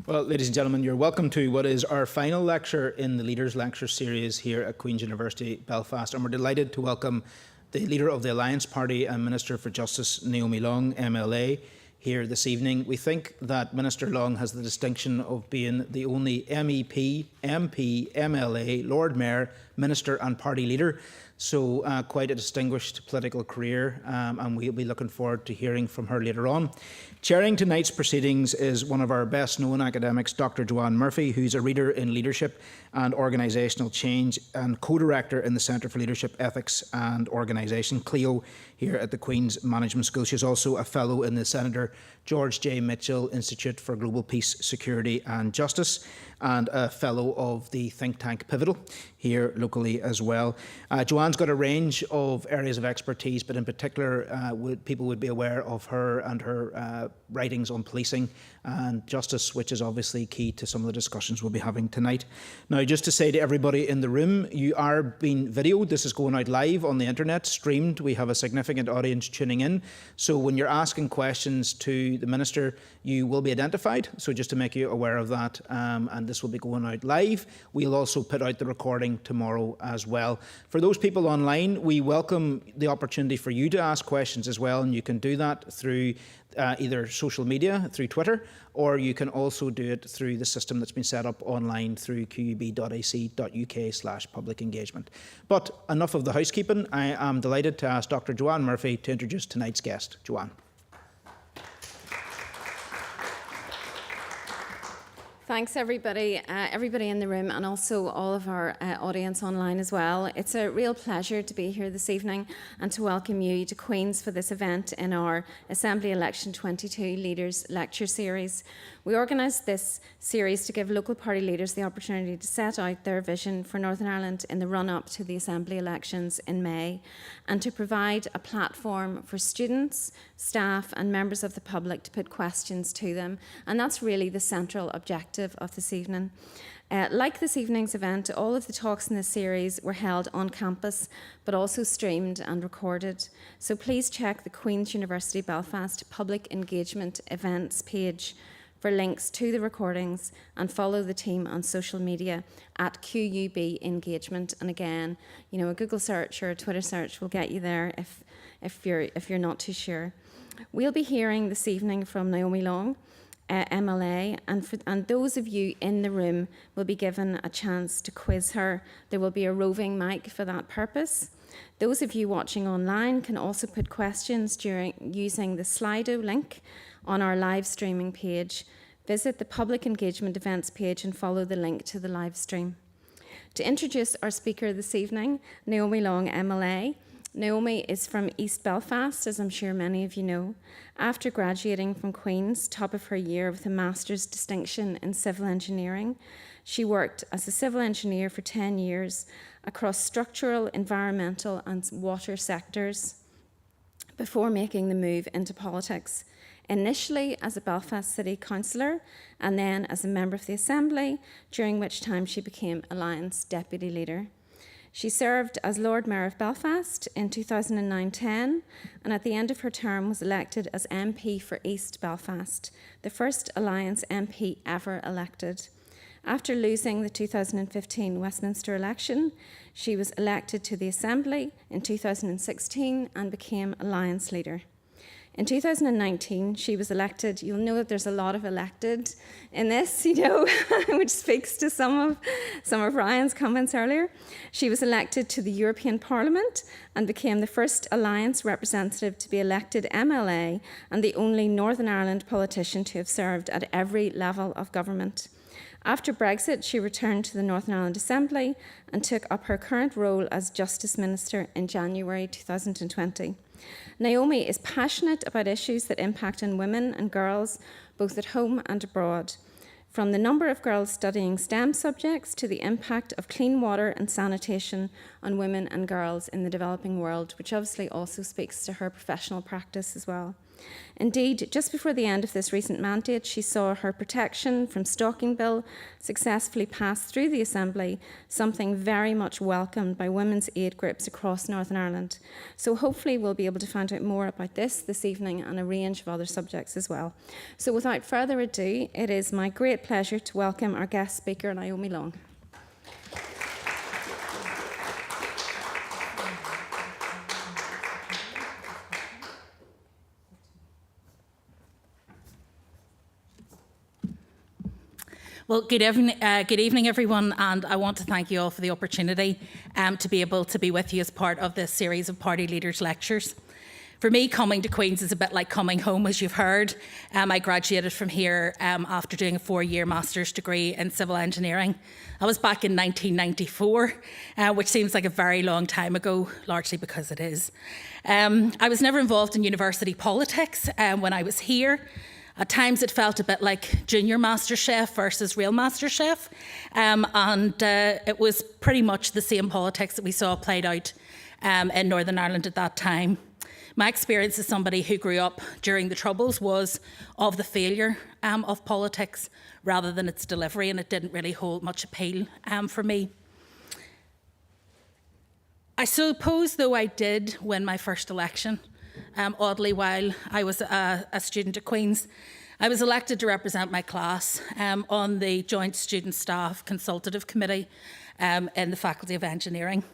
Well, ladies and gentlemen, you're welcome to what is our final lecture in the Leaders Lecture Series here at Queen's University Belfast, and we're delighted to welcome the Leader of the Alliance Party and Minister for Justice, Naomi Long, MLA, here this evening. We think that Minister Long has the distinction of being the only MEP, MP, MLA, Lord Mayor, Minister and Party Leader. So quite a distinguished political career, and we'll be looking forward to hearing from her later on. Chairing tonight's proceedings is one of our best known academics, Dr. Joanne Murphy, who's a reader in leadership and organisational change and co-director in the Centre for Leadership, Ethics and Organisation, CLEO, here at the Queen's Management School. She's also a fellow in the Senator George J. Mitchell Institute for Global Peace, Security and Justice, and a fellow of the think tank Pivotal here locally as well. Joanne's got a range of areas of expertise, but in particular people would be aware of her and her writings on policing and justice, which is obviously key to some of the discussions we'll be having tonight. Now, just to say to everybody in the room, you are being videoed. This is going out live on the internet, streamed. We have a significant audience tuning in. So when you're asking questions to the Minister, you will be identified. So just to make you aware of that, and this will be going out live. We'll also put out the recording tomorrow as well. For those people online, we welcome the opportunity for you to ask questions as well, and you can do that through either social media, through Twitter, or you can also do it through the system that's been set up online through qub.ac.uk/public engagement. But enough of the housekeeping. I am delighted to ask Dr. Joanne Murphy to introduce tonight's guest. Joanne. Thanks, everybody in the room, and also all of our audience online as well. It's a real pleasure to be here this evening and to welcome you to Queen's for this event in our Assembly Election 22 Leaders Lecture Series. We organised this series to give local party leaders the opportunity to set out their vision for Northern Ireland in the run-up to the Assembly elections in May, and to provide a platform for students, staff and members of the public to put questions to them. And that's really the central objective of this evening. Like this evening's event, all of the talks in this series were held on campus, but also streamed and recorded. So please check the Queen's University Belfast Public Engagement Events page for links to the recordings, and follow the team on social media at QUB Engagement. And again, you know, a Google search or a Twitter search will get you there if you're not too sure. We'll be hearing this evening from Naomi Long, MLA, and those of you in the room will be given a chance to quiz her. There will be a roving mic for that purpose. Those of you watching online can also put questions using the Slido link on our live streaming page. Visit the Public Engagement Events page and follow the link to the live stream. To introduce our speaker this evening, Naomi Long, MLA. Naomi is from East Belfast, as I'm sure many of you know. After graduating from Queen's, top of her year with a Master's distinction in Civil Engineering, she worked as a civil engineer for 10 years across structural, environmental and water sectors before making the move into politics. Initially as a Belfast City Councillor and then as a member of the Assembly, during which time she became Alliance Deputy Leader. She served as Lord Mayor of Belfast in 2009-10, and at the end of her term was elected as MP for East Belfast, the first Alliance MP ever elected. After losing the 2015 Westminster election, she was elected to the Assembly in 2016 and became Alliance Leader. In 2019, she was elected. You'll know that there's a lot of elected in this, you know, which speaks to some of Ryan's comments earlier. She was elected to the European Parliament and became the first Alliance representative to be elected MLA and the only Northern Ireland politician to have served at every level of government. After Brexit, she returned to the Northern Ireland Assembly and took up her current role as Justice Minister in January 2020. Naomi is passionate about issues that impact on women and girls, both at home and abroad. From the number of girls studying STEM subjects to the impact of clean water and sanitation on women and girls in the developing world, which obviously also speaks to her professional practice as well. Indeed, just before the end of this recent mandate, she saw her protection from stalking bill successfully pass through the Assembly, something very much welcomed by women's aid groups across Northern Ireland. So hopefully we'll be able to find out more about this evening and a range of other subjects as well. So without further ado, it is my great pleasure to welcome our guest speaker, Naomi Long. Well, good evening, everyone, and I want to thank you all for the opportunity to be able to be with you as part of this series of Party Leaders Lectures. For me, coming to Queen's is a bit like coming home, as you've heard. I graduated from here after doing a 4-year master's degree in civil engineering. I was back in 1994, which seems like a very long time ago, largely because it is. I was never involved in university politics when I was here. At times it felt a bit like junior MasterChef versus real MasterChef, and it was pretty much the same politics that we saw played out in Northern Ireland at that time. My experience as somebody who grew up during the Troubles was of the failure of politics rather than its delivery, and it didn't really hold much appeal for me. I suppose, though, I did win my first election. Oddly, while I was a student at Queen's, I was elected to represent my class on the Joint Student Staff Consultative Committee in the Faculty of Engineering.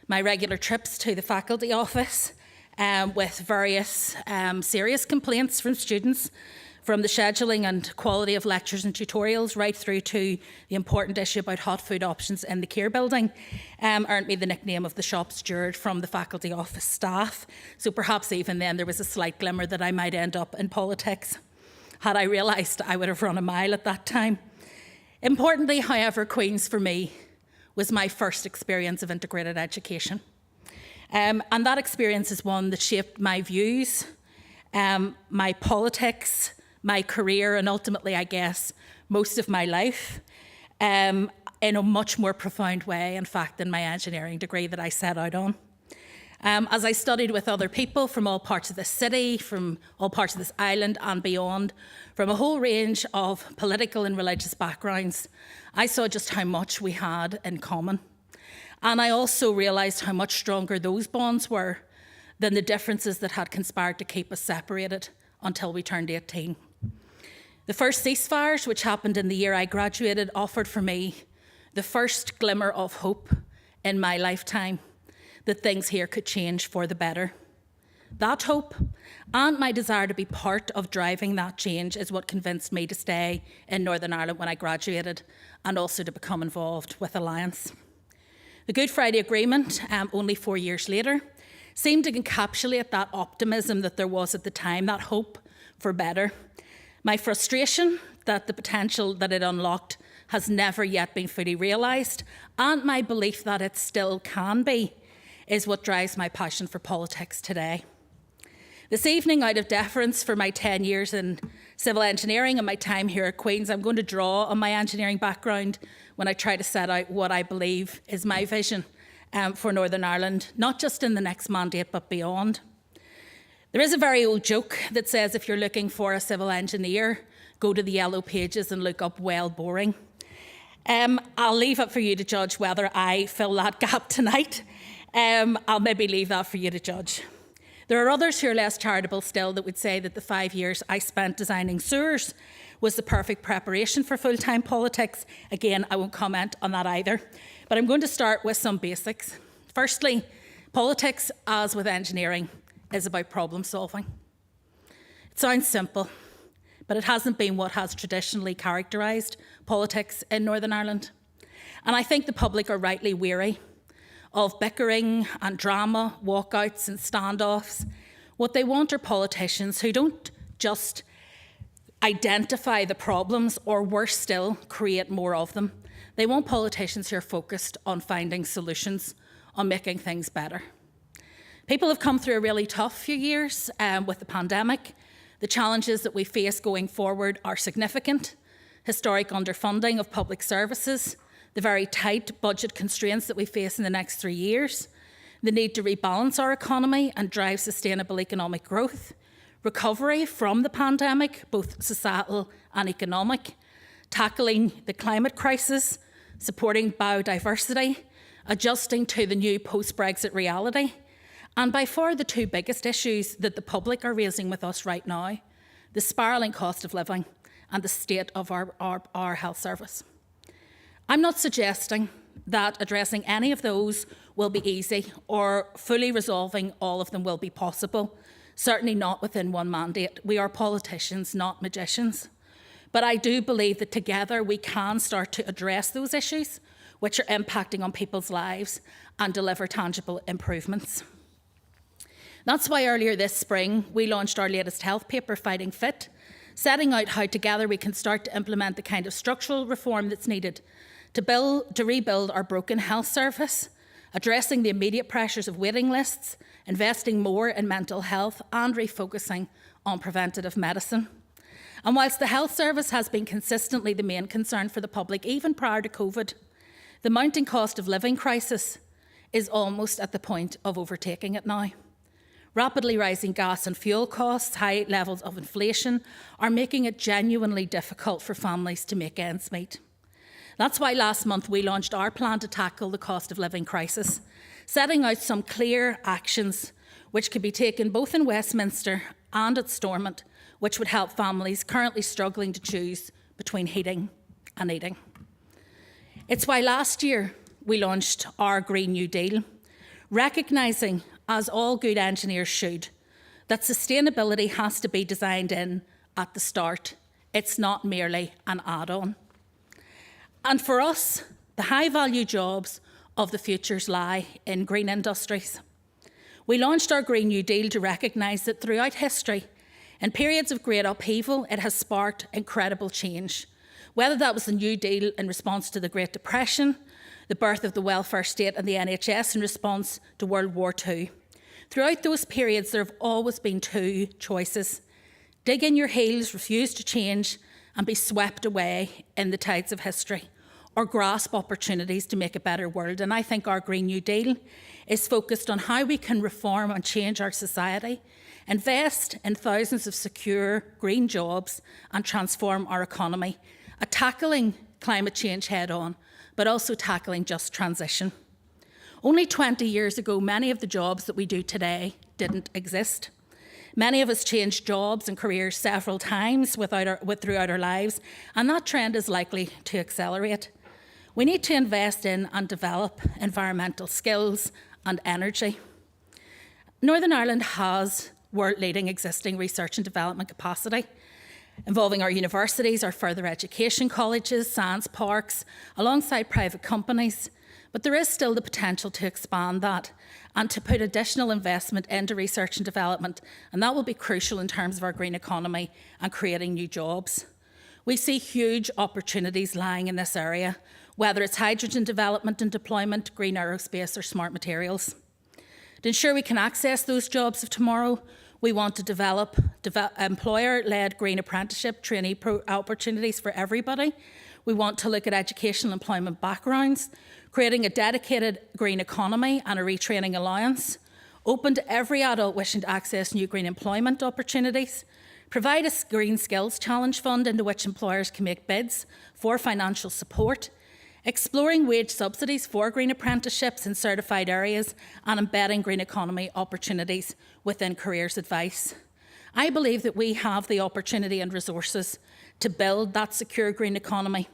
My regular trips to the faculty office with various serious complaints from students, from the scheduling and quality of lectures and tutorials right through to the important issue about hot food options in the Keir building, earned me the nickname of the shop steward from the faculty office staff. So perhaps even then there was a slight glimmer that I might end up in politics. Had I realised, I would have run a mile at that time. Importantly, however, Queen's for me was my first experience of integrated education. And that experience is one that shaped my views, my politics, my career, and ultimately, I guess, most of my life in a much more profound way, in fact, than my engineering degree that I set out on. As I studied with other people from all parts of the city, from all parts of this island and beyond, from a whole range of political and religious backgrounds, I saw just how much we had in common. And I also realised how much stronger those bonds were than the differences that had conspired to keep us separated until we turned 18. The first ceasefires, which happened in the year I graduated, offered for me the first glimmer of hope in my lifetime that things here could change for the better. That hope and my desire to be part of driving that change is what convinced me to stay in Northern Ireland when I graduated and also to become involved with Alliance. The Good Friday Agreement, only 4 years later, seemed to encapsulate that optimism that there was at the time, that hope for better. My frustration that the potential that it unlocked has never yet been fully realised, and my belief that it still can be, is what drives my passion for politics today. This evening, out of deference for my 10 years in civil engineering and my time here at Queen's, I'm going to draw on my engineering background when I try to set out what I believe is my vision for Northern Ireland, not just in the next mandate, but beyond. There is a very old joke that says if you're looking for a civil engineer, go to the yellow pages and look up well boring. I'll leave it for you to judge whether I fill that gap tonight. I'll maybe leave that for you to judge. There are others who are less charitable still that would say that the 5 years I spent designing sewers was the perfect preparation for full-time politics. Again, I won't comment on that either. But I'm going to start with some basics. Firstly, politics, as with engineering, is about problem solving. It sounds simple, but it hasn't been what has traditionally characterised politics in Northern Ireland. And I think the public are rightly weary of bickering and drama, walkouts and standoffs. What they want are politicians who don't just identify the problems or, worse still, create more of them. They want politicians who are focused on finding solutions, on making things better. People have come through a really tough few years with the pandemic. The challenges that we face going forward are significant. Historic underfunding of public services, the very tight budget constraints that we face in the next 3 years, the need to rebalance our economy and drive sustainable economic growth, recovery from the pandemic, both societal and economic, tackling the climate crisis, supporting biodiversity, adjusting to the new post-Brexit reality, and by far the two biggest issues that the public are raising with us right now, the spiralling cost of living and the state of our health service. I'm not suggesting that addressing any of those will be easy or fully resolving all of them will be possible, certainly not within one mandate. We are politicians, not magicians. But I do believe that together we can start to address those issues which are impacting on people's lives and deliver tangible improvements. That's why earlier this spring we launched our latest health paper, Fighting Fit, setting out how together we can start to implement the kind of structural reform that's needed to rebuild our broken health service, addressing the immediate pressures of waiting lists, investing more in mental health and refocusing on preventative medicine. And whilst the health service has been consistently the main concern for the public, even prior to COVID, the mounting cost of living crisis is almost at the point of overtaking it now. Rapidly rising gas and fuel costs, high levels of inflation are making it genuinely difficult for families to make ends meet. That's why last month we launched our plan to tackle the cost of living crisis, setting out some clear actions which could be taken both in Westminster and at Stormont, which would help families currently struggling to choose between heating and eating. It's why last year we launched our Green New Deal, recognising, as all good engineers should, that sustainability has to be designed in at the start. It's not merely an add-on. And for us, the high-value jobs of the futures lie in green industries. We launched our Green New Deal to recognise that throughout history, in periods of great upheaval, it has sparked incredible change, whether that was the New Deal in response to the Great Depression, the birth of the welfare state and the NHS in response to World War II. Throughout those periods, there have always been two choices: dig in your heels, refuse to change, and be swept away in the tides of history, or grasp opportunities to make a better world. And I think our Green New Deal is focused on how we can reform and change our society, invest in thousands of secure green jobs and transform our economy, tackling climate change head on, but also tackling just transition. Only 20 years ago, many of the jobs that we do today didn't exist. Many of us changed jobs and careers several times throughout our lives, and that trend is likely to accelerate. We need to invest in and develop environmental skills and energy. Northern Ireland has world-leading existing research and development capacity, involving our universities, our further education colleges, science parks, alongside private companies. But there is still the potential to expand that and to put additional investment into research and development, and that will be crucial in terms of our green economy and creating new jobs. We see huge opportunities lying in this area, whether it's hydrogen development and deployment, green aerospace or smart materials. To ensure we can access those jobs of tomorrow, we want to develop employer-led green apprenticeship trainee opportunities for everybody. We want to look at educational employment backgrounds, creating a dedicated green economy and a retraining allowance, open to every adult wishing to access new green employment opportunities, provide a green skills challenge fund into which employers can make bids for financial support, exploring wage subsidies for green apprenticeships in certified areas, and embedding green economy opportunities within careers advice. I believe that we have the opportunity and resources to build that secure green economy.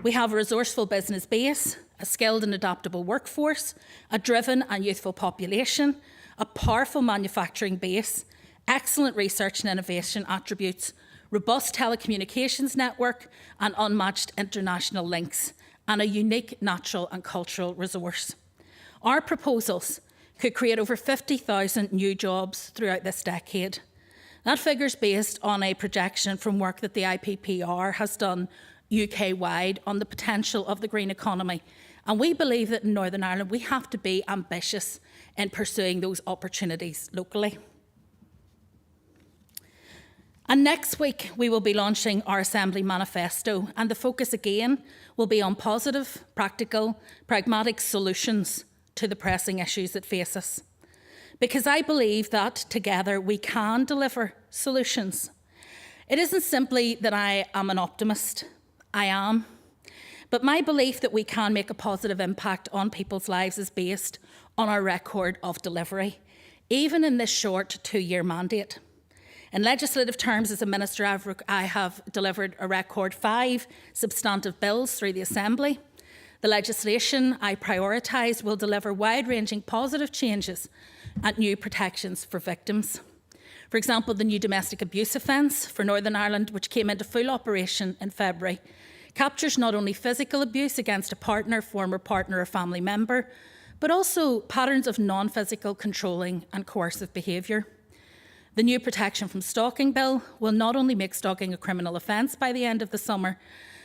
We have a resourceful business base, a skilled and adaptable workforce, a driven and youthful population, a powerful manufacturing base, excellent research and innovation attributes, robust telecommunications network and unmatched international links, and a unique natural and cultural resource. Our proposals could create over 50,000 new jobs throughout this decade. That figure is based on a projection from work that the IPPR has done UK-wide on the potential of the green economy. And we believe that in Northern Ireland, we have to be ambitious in pursuing those opportunities locally. And next week, we will be launching our Assembly Manifesto, and the focus again will be on positive, practical, pragmatic solutions to the pressing issues that face us. because I believe that together we can deliver solutions. It isn't simply that I am an optimist. I am. But my belief that we can make a positive impact on people's lives is based on our record of delivery, even in this short 2-year mandate. In legislative terms, as a minister, I have delivered a record 5 substantive bills through the Assembly. The legislation I prioritised will deliver wide-ranging positive changes and new protections for victims. For example, the new domestic abuse offence for Northern Ireland, which came into full operation in February, captures not only physical abuse against a partner, former partner or family member, but also patterns of non-physical controlling and coercive behaviour. The new Protection from Stalking Bill will not only make stalking a criminal offence by the end of the summer,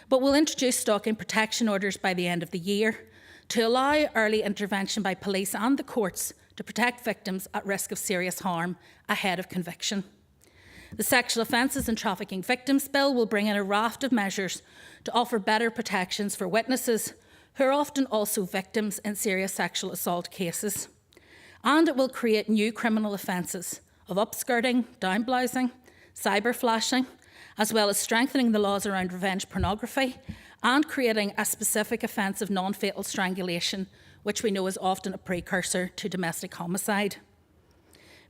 but will introduce stalking protection orders by the end of the year to allow early intervention by police and the courts to protect victims at risk of serious harm ahead of conviction. The Sexual Offences and Trafficking Victims Bill will bring in a raft of measures to offer better protections for witnesses who are often also victims in serious sexual assault cases. And it will create new criminal offences of upskirting, downblousing, cyberflashing, as well as strengthening the laws around revenge pornography and creating a specific offence of non-fatal strangulation, which we know is often a precursor to domestic homicide.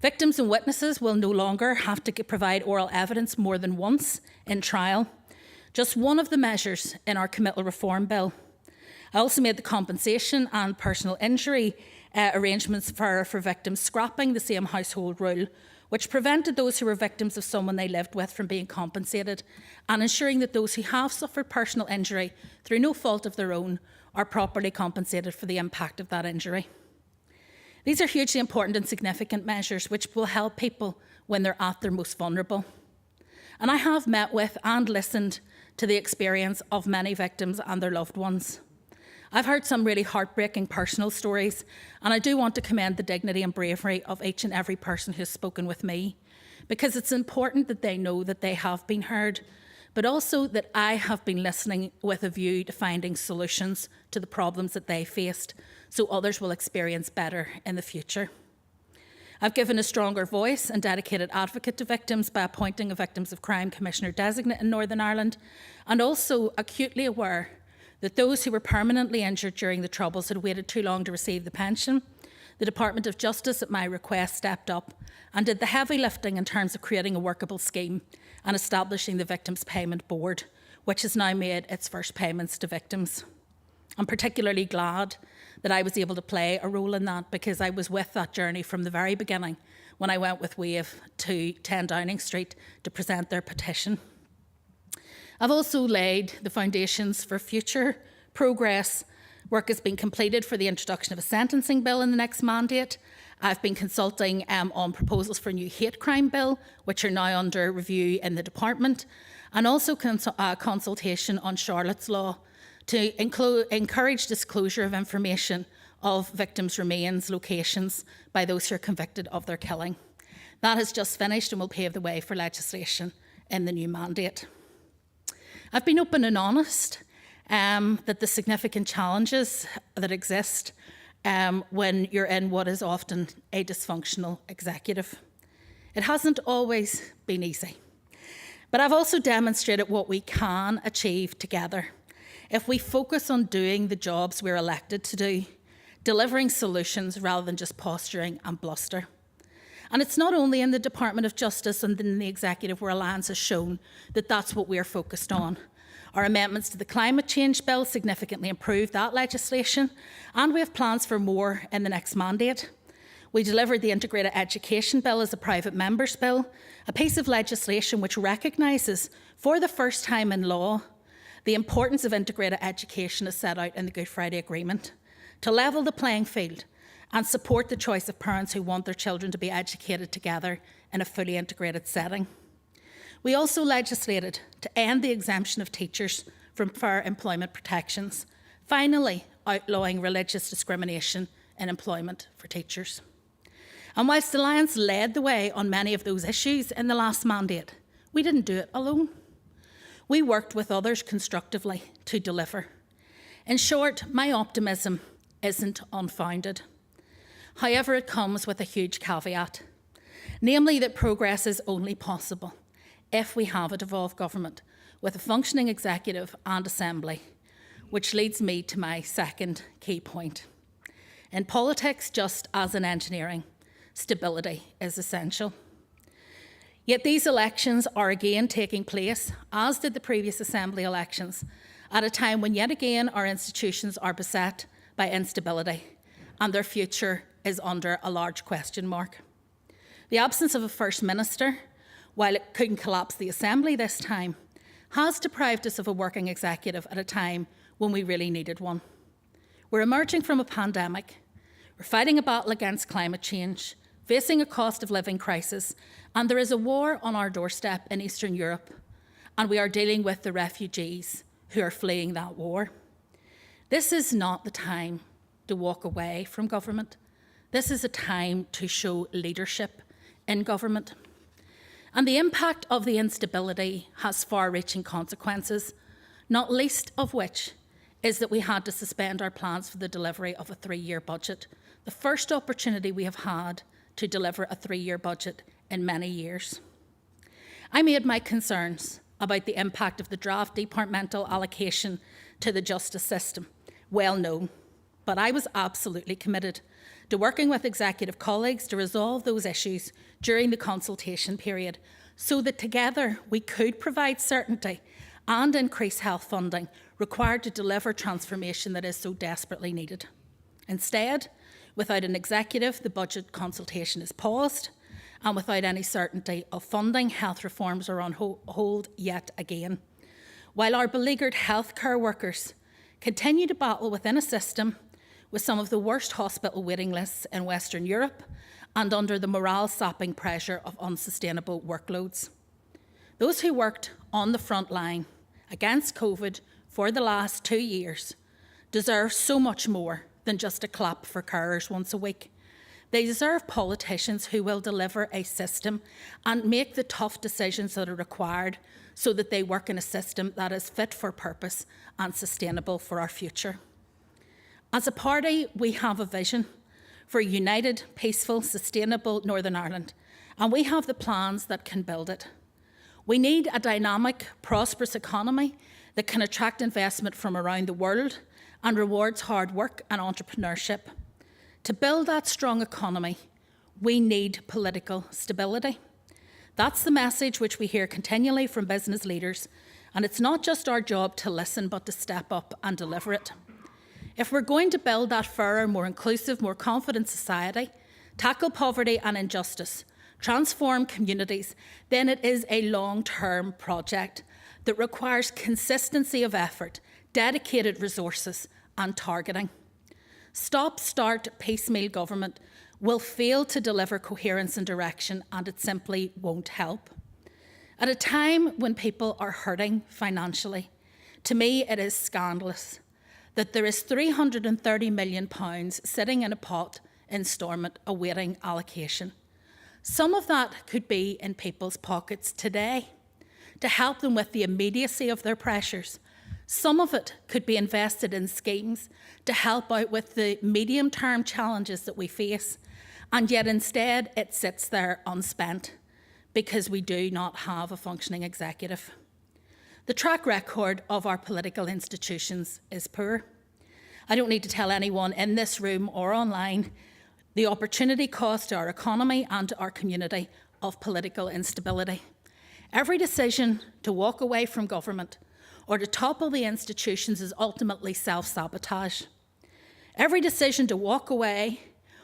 Victims and witnesses will no longer have to provide oral evidence more than once in trial, just one of the measures in our committal reform bill. I also made the compensation and personal injury arrangements for victims scrapping the same household rule, which prevented those who were victims of someone they lived with from being compensated, and ensuring that those who have suffered personal injury through no fault of their own are properly compensated for the impact of that injury. These are hugely important and significant measures which will help people when they're at their most vulnerable. And I have met with and listened to the experience of many victims and their loved ones. I've heard some really heartbreaking personal stories, and I do want to commend the dignity and bravery of each and every person who has spoken with me, because it's important that they know that they have been heard, but also that I have been listening with a view to finding solutions to the problems that they faced, so others will experience better in the future. I've given a stronger voice and dedicated advocate to victims by appointing a Victims of Crime Commissioner designate in Northern Ireland, and also acutely aware that those who were permanently injured during the Troubles had waited too long to receive the pension. The Department of Justice, at my request, stepped up and did the heavy lifting in terms of creating a workable scheme and establishing the Victims Payment Board, which has now made its first payments to victims. I'm particularly glad that I was able to play a role in that, because I was with that journey from the very beginning when I went with WAVE to 10 Downing Street to present their petition. I've also laid the foundations for future progress. Work has been completed for the introduction of a sentencing bill in the next mandate. I've been consulting on proposals for a new hate crime bill, which are now under review in the department, and also consultation on Charlotte's Law to encourage disclosure of information of victims' remains, locations by those who are convicted of their killing. That has just finished and will pave the way for legislation in the new mandate. I've been open and honest that the significant challenges that exist when you're in what is often a dysfunctional executive. It hasn't always been easy, but I've also demonstrated what we can achieve together if we focus on doing the jobs we're elected to do, delivering solutions rather than just posturing and bluster. And it's not only in the Department of Justice and in the Executive where Alliance has shown that that's what we're focused on. Our amendments to the Climate Change Bill significantly improve that legislation, and we have plans for more in the next mandate. We delivered the Integrated Education Bill as a private member's bill, a piece of legislation which recognises, for the first time in law, the importance of integrated education as set out in the Good Friday Agreement, to level the playing field and support the choice of parents who want their children to be educated together in a fully integrated setting. We also legislated to end the exemption of teachers from fair employment protections, finally outlawing religious discrimination in employment for teachers. And whilst Alliance led the way on many of those issues in the last mandate, we didn't do it alone. We worked with others constructively to deliver. In short, my optimism isn't unfounded. However, it comes with a huge caveat, namely that progress is only possible if we have a devolved government with a functioning executive and assembly, which leads me to my second key point. In politics, just as in engineering, stability is essential. Yet these elections are again taking place, as did the previous Assembly elections, at a time when yet again our institutions are beset by instability and their future is under a large question mark. The absence of a First Minister, while it couldn't collapse the Assembly this time, has deprived us of a working executive at a time when we really needed one. We're emerging from a pandemic, we're fighting a battle against climate change, facing a cost of living crisis, and there is a war on our doorstep in Eastern Europe, and we are dealing with the refugees who are fleeing that war. This is not the time to walk away from government. This is a time to show leadership in government. And the impact of the instability has far-reaching consequences, not least of which is that we had to suspend our plans for the delivery of a 3-year budget, the first opportunity we have had to deliver a 3-year budget in many years. I made my concerns about the impact of the draft departmental allocation to the justice system well known, but I was absolutely committed to working with executive colleagues to resolve those issues during the consultation period so that together we could provide certainty and increase health funding required to deliver transformation that is so desperately needed. Instead, without an executive, the budget consultation is paused, and without any certainty of funding, health reforms are on hold yet again. While our beleaguered healthcare workers continue to battle within a system with some of the worst hospital waiting lists in Western Europe and under the morale-sapping pressure of unsustainable workloads. Those who worked on the front line against COVID for the last 2 years deserve so much more than just a clap for carers once a week. They deserve politicians who will deliver a system and make the tough decisions that are required so that they work in a system that is fit for purpose and sustainable for our future. As a party, we have a vision for a united, peaceful, sustainable Northern Ireland, and we have the plans that can build it. We need a dynamic, prosperous economy that can attract investment from around the world and rewards hard work and entrepreneurship. To build that strong economy, we need political stability. That's the message which we hear continually from business leaders, and it's not just our job to listen, but to step up and deliver it. If we're going to build that fairer, more inclusive, more confident society, tackle poverty and injustice, transform communities, then it is a long-term project that requires consistency of effort, dedicated resources and targeting. Stop-start piecemeal government will fail to deliver coherence and direction, and it simply won't help. At a time when people are hurting financially, to me it is scandalous that there is £330 million sitting in a pot in Stormont awaiting allocation. Some of that could be in people's pockets today to help them with the immediacy of their pressures. Some of it could be invested in schemes to help out with the medium-term challenges that we face, and yet instead it sits there unspent because we do not have a functioning executive. The track record of our political institutions is poor. I don't need to tell anyone in this room or online the opportunity cost to our economy and to our community of political instability. Every decision to walk away from government or to topple the institutions is ultimately self-sabotage. Every decision to walk away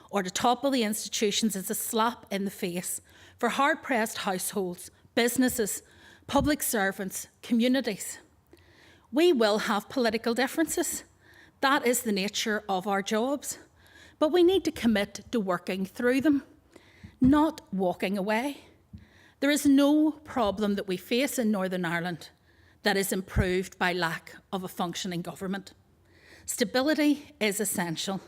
or to topple the institutions is a slap in the face for hard-pressed households, businesses, public servants, communities. We will have political differences. That is the nature of our jobs. But we need to commit to working through them, not walking away. There is no problem that we face in Northern Ireland that is improved by lack of a functioning government. Stability is essential,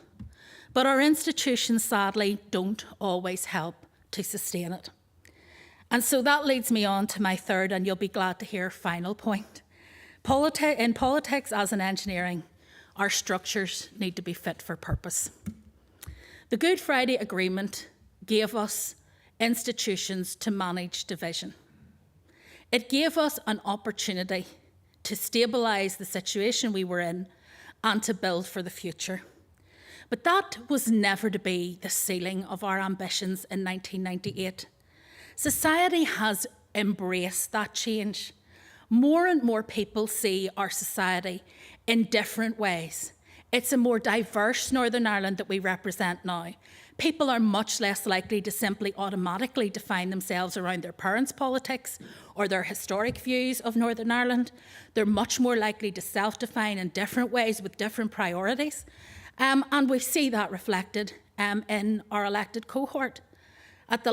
but our institutions sadly don't always help to sustain it. And so that leads me on to my third, and you'll be glad to hear, final point. In politics, as in engineering, our structures need to be fit for purpose. The Good Friday Agreement gave us institutions to manage division. It gave us an opportunity to stabilise the situation we were in and to build for the future. But that was never to be the ceiling of our ambitions in 1998. Society has embraced that change. More and more people see our society in different ways. It's a more diverse Northern Ireland that we represent now. People are much less likely to simply automatically define themselves around their parents' politics or their historic views of Northern Ireland. They're much more likely to self-define in different ways with different priorities. And we see that reflected in our elected cohort. After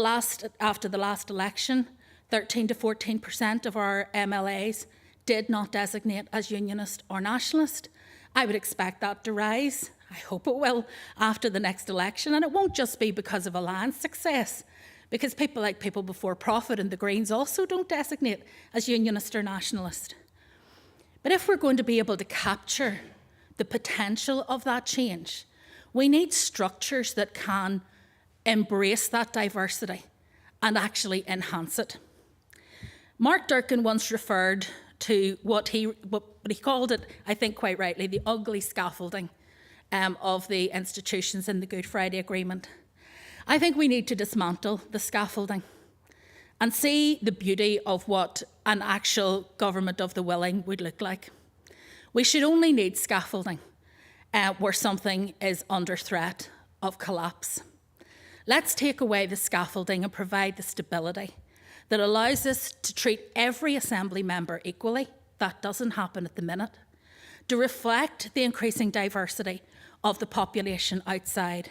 the last election, 13 to 14% of our MLAs did not designate as unionist or nationalist. I would expect that to rise. I hope it will after the next election. And it won't just be because of Alliance success, because people like People Before Profit and the Greens also don't designate as unionist or nationalist. But if we're going to be able to capture the potential of that change, we need structures that can embrace that diversity and actually enhance it. Mark Durkan once referred to what he called it, I think quite rightly, the ugly scaffolding of the institutions in the Good Friday Agreement. I think we need to dismantle the scaffolding and see the beauty of what an actual government of the willing would look like. We should only need scaffolding where something is under threat of collapse. Let's take away the scaffolding and provide the stability that allows us to treat every Assembly member equally. That doesn't happen at the minute. To reflect the increasing diversity of the population outside.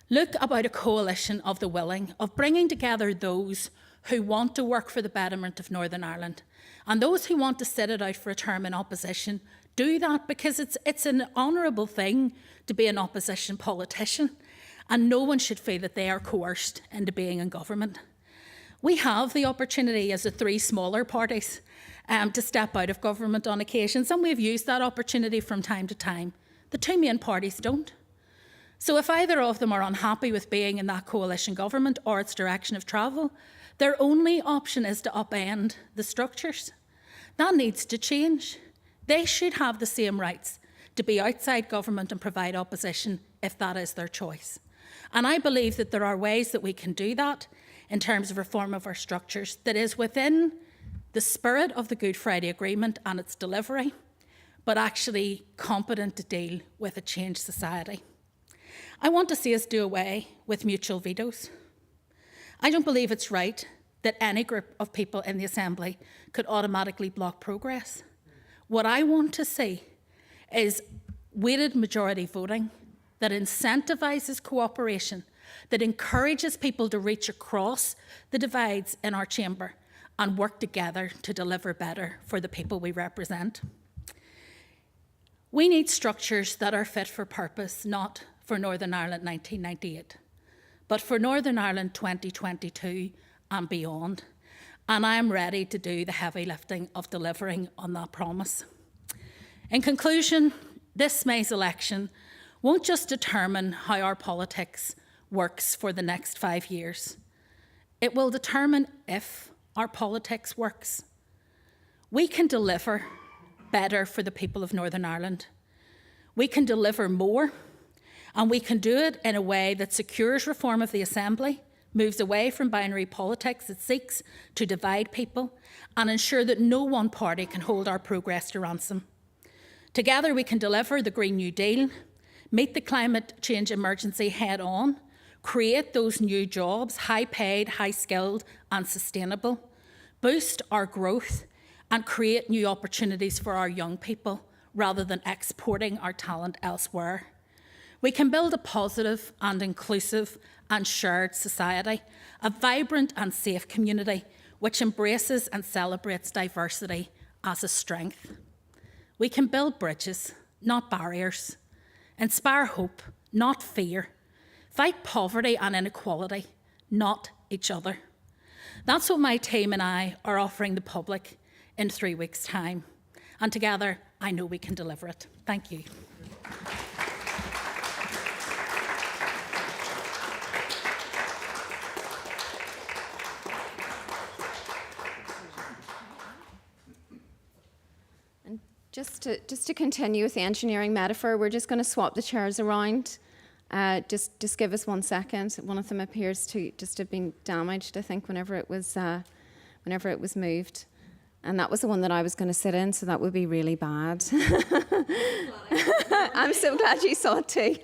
Look about a coalition of the willing, of bringing together those who want to work for the betterment of Northern Ireland and those who want to sit it out for a term in opposition. Do that, because it's an honourable thing to be an opposition politician, and no one should feel that they are coerced into being in government. We have the opportunity as the three smaller parties to step out of government on occasions, and we've used that opportunity from time to time. The two main parties don't. So if either of them are unhappy with being in that coalition government or its direction of travel, their only option is to upend the structures. That needs to change. They should have the same rights to be outside government and provide opposition if that is their choice. And I believe that there are ways that we can do that in terms of reform of our structures that is within the spirit of the Good Friday Agreement and its delivery, but actually competent to deal with a changed society. I want to see us do away with mutual vetoes. I don't believe it's right that any group of people in the Assembly could automatically block progress. What I want to see is weighted majority voting that incentivises cooperation, that encourages people to reach across the divides in our chamber and work together to deliver better for the people we represent. We need structures that are fit for purpose, not for Northern Ireland 1998, but for Northern Ireland 2022 and beyond. And I am ready to do the heavy lifting of delivering on that promise. In conclusion, this May's election won't just determine how our politics works for the next 5 years. It will determine if our politics works. We can deliver better for the people of Northern Ireland. We can deliver more, and we can do it in a way that secures reform of the Assembly, moves away from binary politics that seeks to divide people, and ensure that no one party can hold our progress to ransom. Together we can deliver the Green New Deal, meet the climate change emergency head on, create those new jobs, high paid, high skilled and sustainable, boost our growth and create new opportunities for our young people rather than exporting our talent elsewhere. We can build a positive and inclusive and shared society, a vibrant and safe community which embraces and celebrates diversity as a strength. We can build bridges, not barriers, inspire hope, not fear, fight poverty and inequality, not each other. That's what my team and I are offering the public in 3 weeks' time. And together, I know we can deliver it. Thank you. Just to continue with the engineering metaphor, we're just going to swap the chairs around. Just give us 1 second. One of them appears to just have been damaged, I think, whenever it was moved. And that was the one that I was going to sit in, so that would be really bad. I'm so glad you saw it too.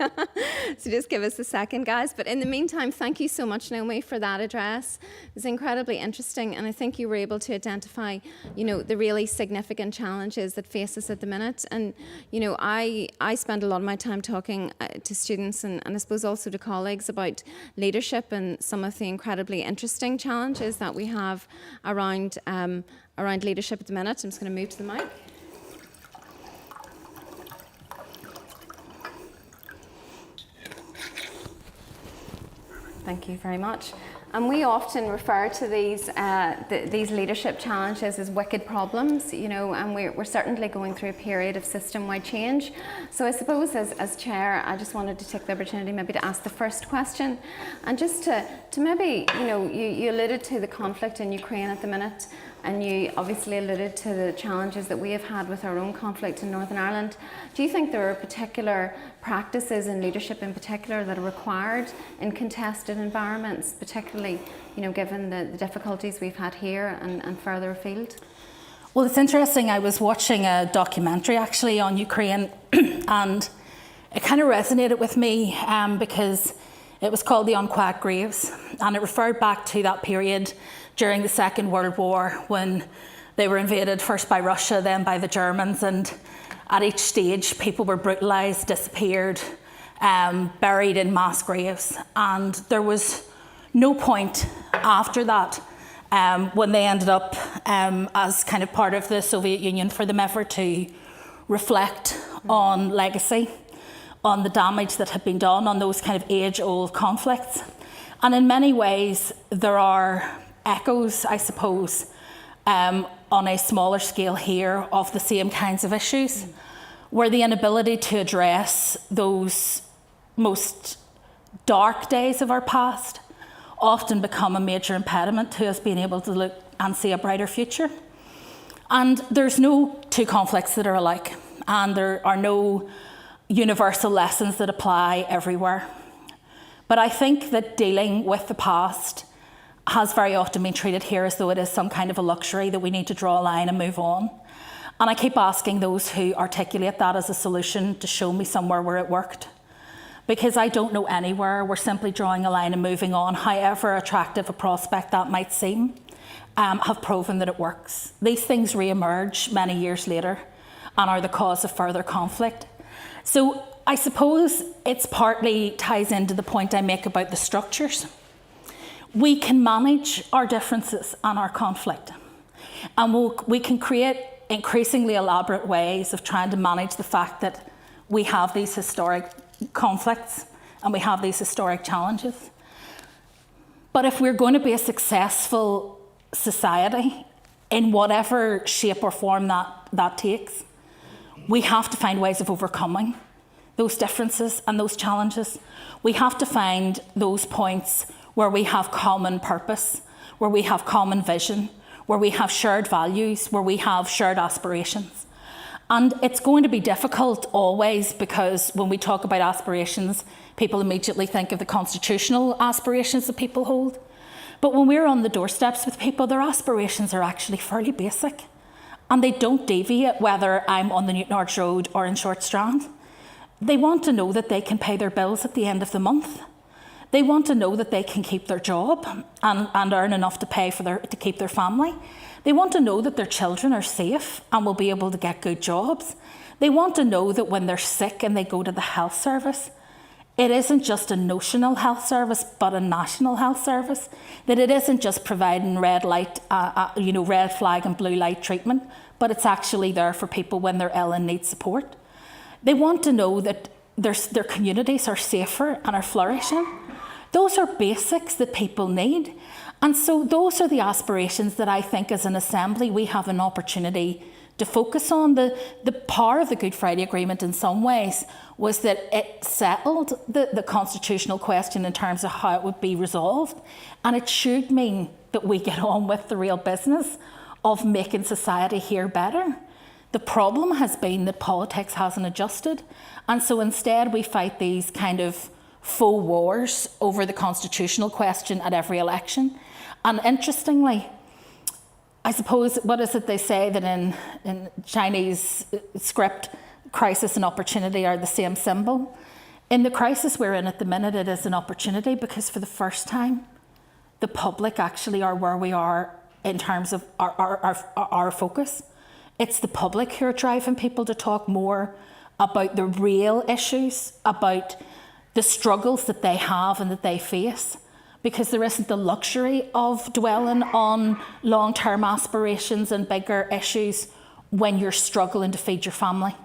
So just give us a second, guys. But in the meantime, thank you so much, Naomi, for that address. It was incredibly interesting, and I think you were able to identify, the really significant challenges that face us at the minute. And, I spend a lot of my time talking to students and I suppose also to colleagues about leadership and some of the incredibly interesting challenges that we have around leadership at the minute. I'm just going to move to the mic. Thank you very much. And we often refer to these leadership challenges as wicked problems, and we're certainly going through a period of system-wide change. So I suppose as chair, I just wanted to take the opportunity maybe to ask the first question, and just to maybe, you alluded to the conflict in Ukraine at the minute, and you obviously alluded to the challenges that we have had with our own conflict in Northern Ireland. Do you think there are particular practices in leadership in particular that are required in contested environments, particularly, given the difficulties we've had here and further afield? Well, it's interesting. I was watching a documentary actually on Ukraine and it kind of resonated with me because it was called The Unquiet Graves, and it referred back to that period during the Second World War when they were invaded first by Russia, then by the Germans, and at each stage people were brutalised, disappeared, buried in mass graves, and there was no point after that when they ended up as kind of part of the Soviet Union for them ever to reflect on legacy, on the damage that had been done, on those kind of age-old conflicts. And in many ways there are echoes, I suppose, on a smaller scale here of the same kinds of issues, where the inability to address those most dark days of our past often become a major impediment to us being able to look and see a brighter future. And there's no two conflicts that are alike, and there are no universal lessons that apply everywhere. But I think that dealing with the past has very often been treated here as though it is some kind of a luxury that we need to draw a line and move on. And I keep asking those who articulate that as a solution to show me somewhere where it worked. Because I don't know anywhere we're simply drawing a line and moving on, however attractive a prospect that might seem, have proven that it works. These things re-emerge many years later and are the cause of further conflict. So I suppose it's partly ties into the point I make about the structures. We can manage our differences and our conflict, and we can create increasingly elaborate ways of trying to manage the fact that we have these historic conflicts and we have these historic challenges. But if we're going to be a successful society in whatever shape or form that takes, we have to find ways of overcoming those differences and those challenges. We have to find those points where we have common purpose, where we have common vision, where we have shared values, where we have shared aspirations. And it's going to be difficult always, because when we talk about aspirations, people immediately think of the constitutional aspirations that people hold. But when we're on the doorsteps with people, their aspirations are actually fairly basic. And they don't deviate whether I'm on the Newton Arch Road or in Short Strand. They want to know that they can pay their bills at the end of the month. They want to know that they can keep their job and earn enough to pay to keep their family. They want to know that their children are safe and will be able to get good jobs. They want to know that when they're sick and they go to the health service, it isn't just a notional health service, but a national health service. That it isn't just providing red light, red flag and blue light treatment, but it's actually there for people when they're ill and need support. They want to know that their communities are safer and are flourishing. Those are basics that people need. And so those are the aspirations that I think as an assembly we have an opportunity to focus on. The power of the Good Friday Agreement in some ways was that it settled the constitutional question in terms of how it would be resolved. And it should mean that we get on with the real business of making society here better. The problem has been that politics hasn't adjusted. And so instead we fight these kind of faux wars over the constitutional question at every election. And interestingly, I suppose, what is it they say that in Chinese script, crisis and opportunity are the same symbol? In the crisis we're in at the minute, it is an opportunity because for the first time, the public actually are where we are in terms of our focus. It's the public who are driving people to talk more about the real issues, about the struggles that they have and that they face, because there isn't the luxury of dwelling on long-term aspirations and bigger issues when you're struggling to feed your family.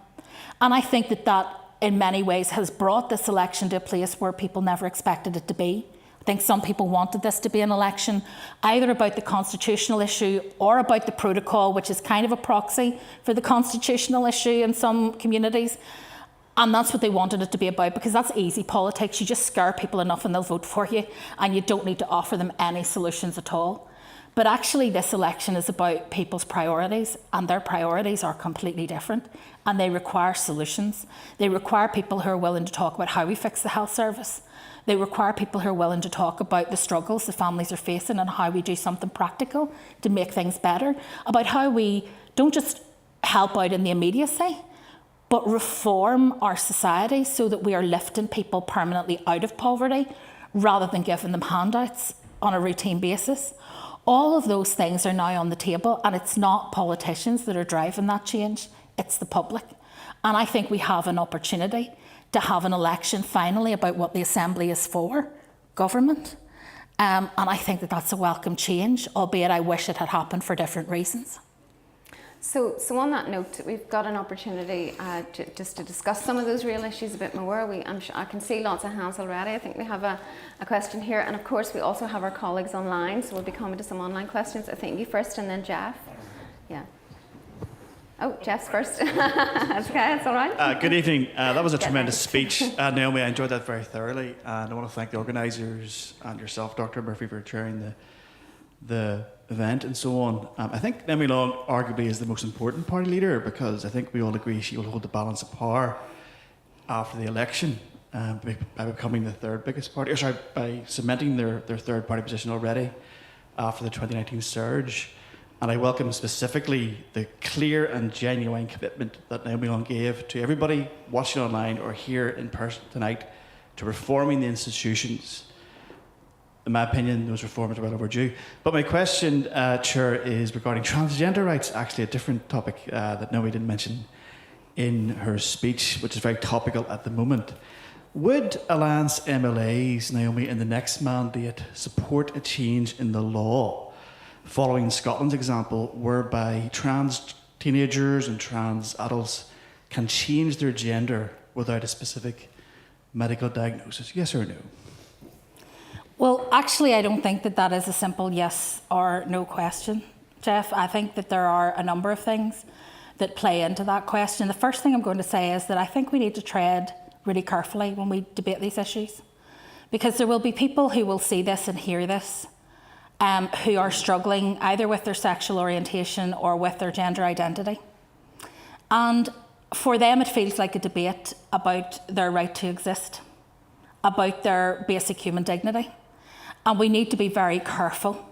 And I think that in many ways has brought this election to a place where people never expected it to be. I think some people wanted this to be an election either about the constitutional issue or about the protocol, which is kind of a proxy for the constitutional issue in some communities. And that's what they wanted it to be about, because that's easy politics. You just scare people enough and they'll vote for you, and you don't need to offer them any solutions at all. But actually this election is about people's priorities, and their priorities are completely different, and they require solutions. They require people who are willing to talk about how we fix the health service. They require people who are willing to talk about the struggles the families are facing and how we do something practical to make things better, about how we don't just help out in the immediacy, but reform our society so that we are lifting people permanently out of poverty rather than giving them handouts on a routine basis. All of those things are now on the table, and it's not politicians that are driving that change, it's the public. And I think we have an opportunity to have an election finally about what the Assembly is for, government. And I think that's a welcome change, albeit I wish it had happened for different reasons. So on that note, we've got an opportunity just to discuss some of those real issues a bit more. I can see lots of hands already. I think we have a question here, and of course we also have our colleagues online, so we'll be coming to some online questions. I think you first and then Jeff. Yeah. Oh, Jeff's first. That's okay, that's all right. Good evening. That was a tremendous speech, Naomi. I enjoyed that very thoroughly, and I want to thank the organisers and yourself, Dr. Murphy, for chairing the event and so on. I think Naomi Long arguably is the most important party leader, because I think we all agree she will hold the balance of power after the election by becoming the third biggest party, by cementing their third party position already after the 2019 surge. And I welcome specifically the clear and genuine commitment that Naomi Long gave to everybody watching online or here in person tonight to reforming the institutions. In my opinion, those reforms are well overdue. But my question, Chair, is regarding transgender rights, actually a different topic that Naomi didn't mention in her speech, which is very topical at the moment. Would Alliance MLAs, Naomi, in the next mandate support a change in the law, following Scotland's example, whereby trans teenagers and trans adults can change their gender without a specific medical diagnosis? Yes or no? Well, actually, I don't think that is a simple yes or no question, Jeff. I think that there are a number of things that play into that question. The first thing I'm going to say is that I think we need to tread really carefully when we debate these issues, because there will be people who will see this and hear this who are struggling either with their sexual orientation or with their gender identity. And for them, it feels like a debate about their right to exist, about their basic human dignity. And we need to be very careful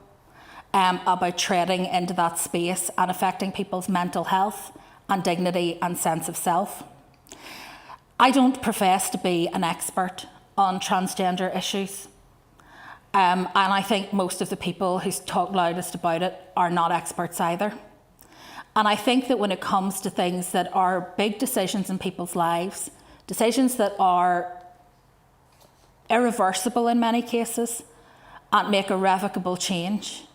about treading into that space and affecting people's mental health and dignity and sense of self. I don't profess to be an expert on transgender issues. And I think most of the people who talk loudest about it are not experts either. And I think that when it comes to things that are big decisions in people's lives, decisions that are irreversible in many cases and make irrevocable change,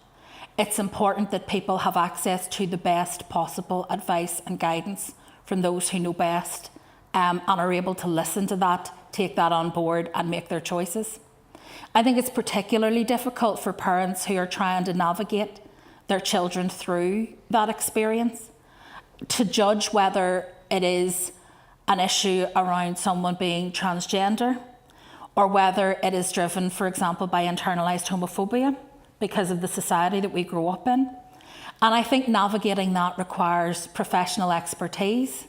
it's important that people have access to the best possible advice and guidance from those who know best and are able to listen to that, take that on board and make their choices. I think it's particularly difficult for parents who are trying to navigate their children through that experience to judge whether it is an issue around someone being transgender or whether it is driven, for example, by internalised homophobia because of the society that we grow up in. And I think navigating that requires professional expertise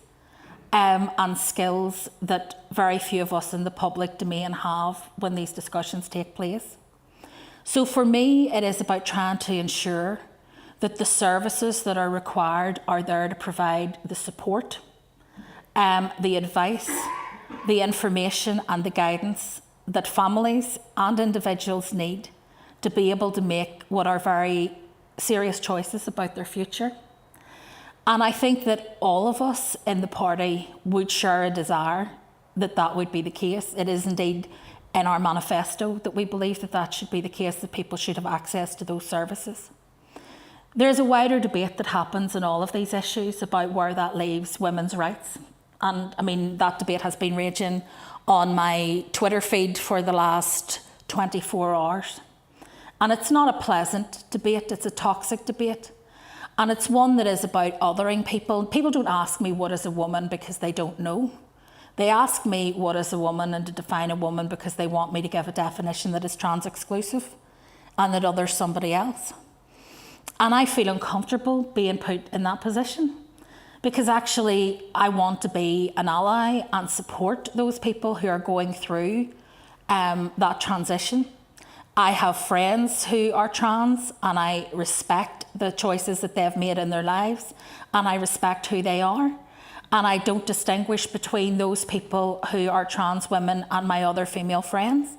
and skills that very few of us in the public domain have when these discussions take place. So for me, it is about trying to ensure that the services that are required are there to provide the support, the advice, the information and the guidance that families and individuals need to be able to make what are very serious choices about their future. And I think that all of us in the party would share a desire that that would be the case. It is indeed in our manifesto that we believe that that should be the case, that people should have access to those services. There's a wider debate that happens in all of these issues about where that leaves women's rights. And I mean, that debate has been raging on my Twitter feed for the last 24 hours. And it's not a pleasant debate, it's a toxic debate. And it's one that is about othering people. People don't ask me what is a woman because they don't know. They ask me what is a woman and to define a woman because they want me to give a definition that is trans exclusive and that others somebody else. And I feel uncomfortable being put in that position because actually I want to be an ally and support those people who are going through that transition. I have friends who are trans and I respect the choices that they've made in their lives and I respect who they are. And I don't distinguish between those people who are trans women and my other female friends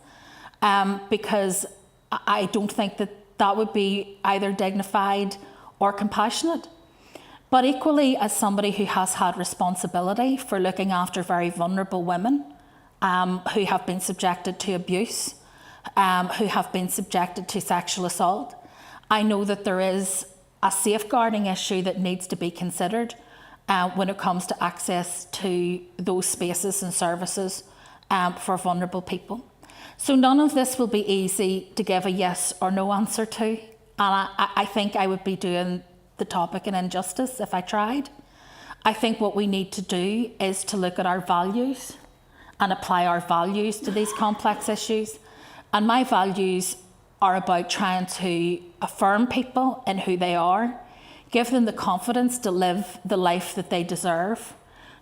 because I don't think that that would be either dignified or compassionate. But equally, as somebody who has had responsibility for looking after very vulnerable women who have been subjected to abuse, who have been subjected to sexual assault, I know that there is a safeguarding issue that needs to be considered when it comes to access to those spaces and services for vulnerable people. So none of this will be easy to give a yes or no answer to. And I think I would be doing the topic an injustice if I tried. I think what we need to do is to look at our values and apply our values to these complex issues. And my values are about trying to affirm people in who they are, give them the confidence to live the life that they deserve,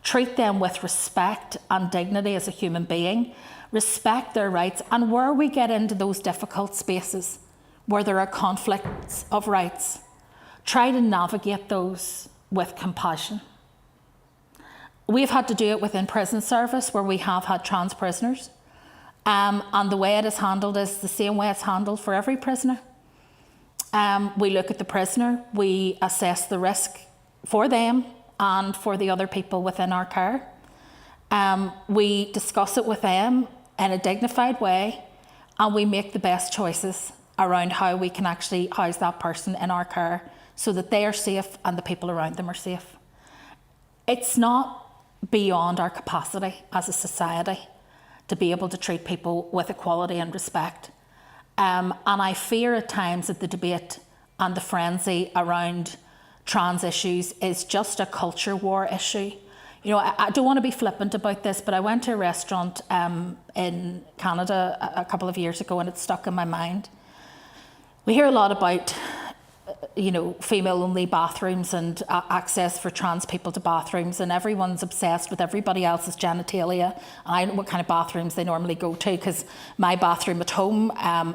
treat them with respect and dignity as a human being, respect their rights, and where we get into those difficult spaces where there are conflicts of rights, try to navigate those with compassion. We've had to do it within prison service where we have had trans prisoners. And the way it is handled is the same way it's handled for every prisoner. We look at the prisoner, we assess the risk for them and for the other people within our care. We discuss it with them in a dignified way and we make the best choices around how we can actually house that person in our care so that they are safe and the people around them are safe. It's not beyond our capacity as a society to be able to treat people with equality and respect. And I fear at times that the debate and the frenzy around trans issues is just a culture war issue. You know, I don't want to be flippant about this, but I went to a restaurant in Canada a couple of years ago and it stuck in my mind. We hear a lot about female-only bathrooms and access for trans people to bathrooms, and everyone's obsessed with everybody else's genitalia. And I don't know what kind of bathrooms they normally go to because my bathroom at home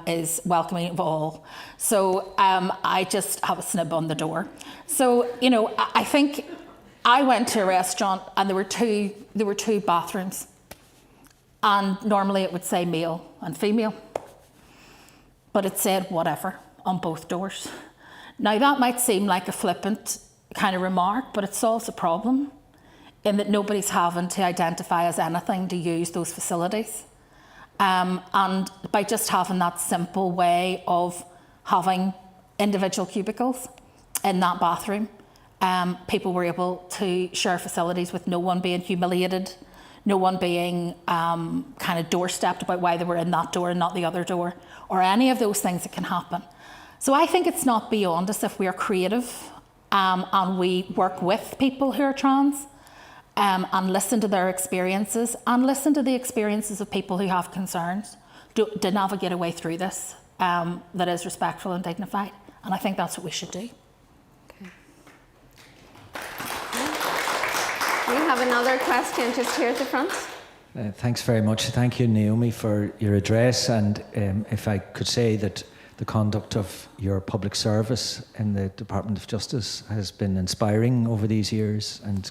is welcoming of all. So I just have a snib on the door. So, I think I went to a restaurant and there were two bathrooms. And normally it would say male and female. But it said whatever on both doors. Now that might seem like a flippant kind of remark, but it solves a problem in that nobody's having to identify as anything to use those facilities. And by just having that simple way of having individual cubicles in that bathroom, people were able to share facilities with no one being humiliated, no one being kind of doorstepped about why they were in that door and not the other door, or any of those things that can happen. So I think it's not beyond us if we are creative and we work with people who are trans and listen to their experiences and listen to the experiences of people who have concerns to navigate a way through this that is respectful and dignified. And I think that's what we should do. Okay. have another question just here at the front. Thanks very much. Thank you, Naomi, for your address. And if I could say that the conduct of your public service in the Department of Justice has been inspiring over these years, and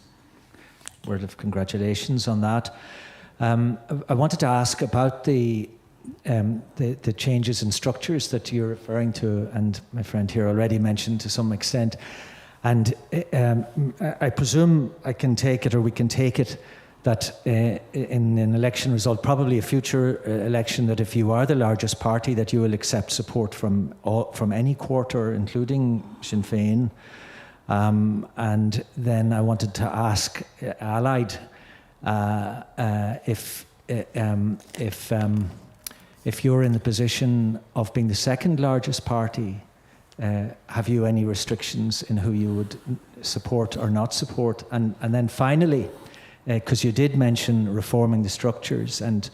word of congratulations on that. I wanted to ask about the changes in structures that you're referring to, and my friend here already mentioned to some extent. And I presume I can take it, or we can take it, that in an election result, probably a future election, that if you are the largest party, that you will accept support from any quarter, including Sinn Féin. And then I wanted to ask Allied if you're in the position of being the second largest party, have you any restrictions in who you would support or not support? And then finally, because you did mention reforming the structures, and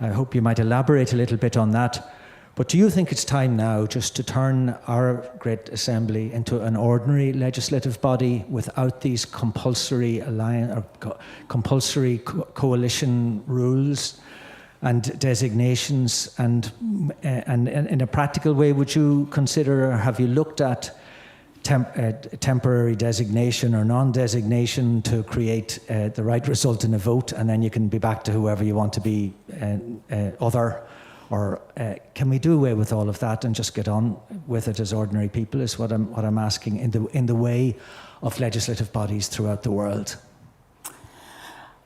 I hope you might elaborate a little bit on that. But do you think it's time now just to turn our great assembly into an ordinary legislative body without these compulsory coalition rules and designations? And in a practical way, would you consider, or have you looked at temporary designation or non-designation to create the right result in a vote, and then you can be back to whoever you want to be other? Or can we do away with all of that and just get on with it as ordinary people, is what I'm asking, in the way of legislative bodies throughout the world?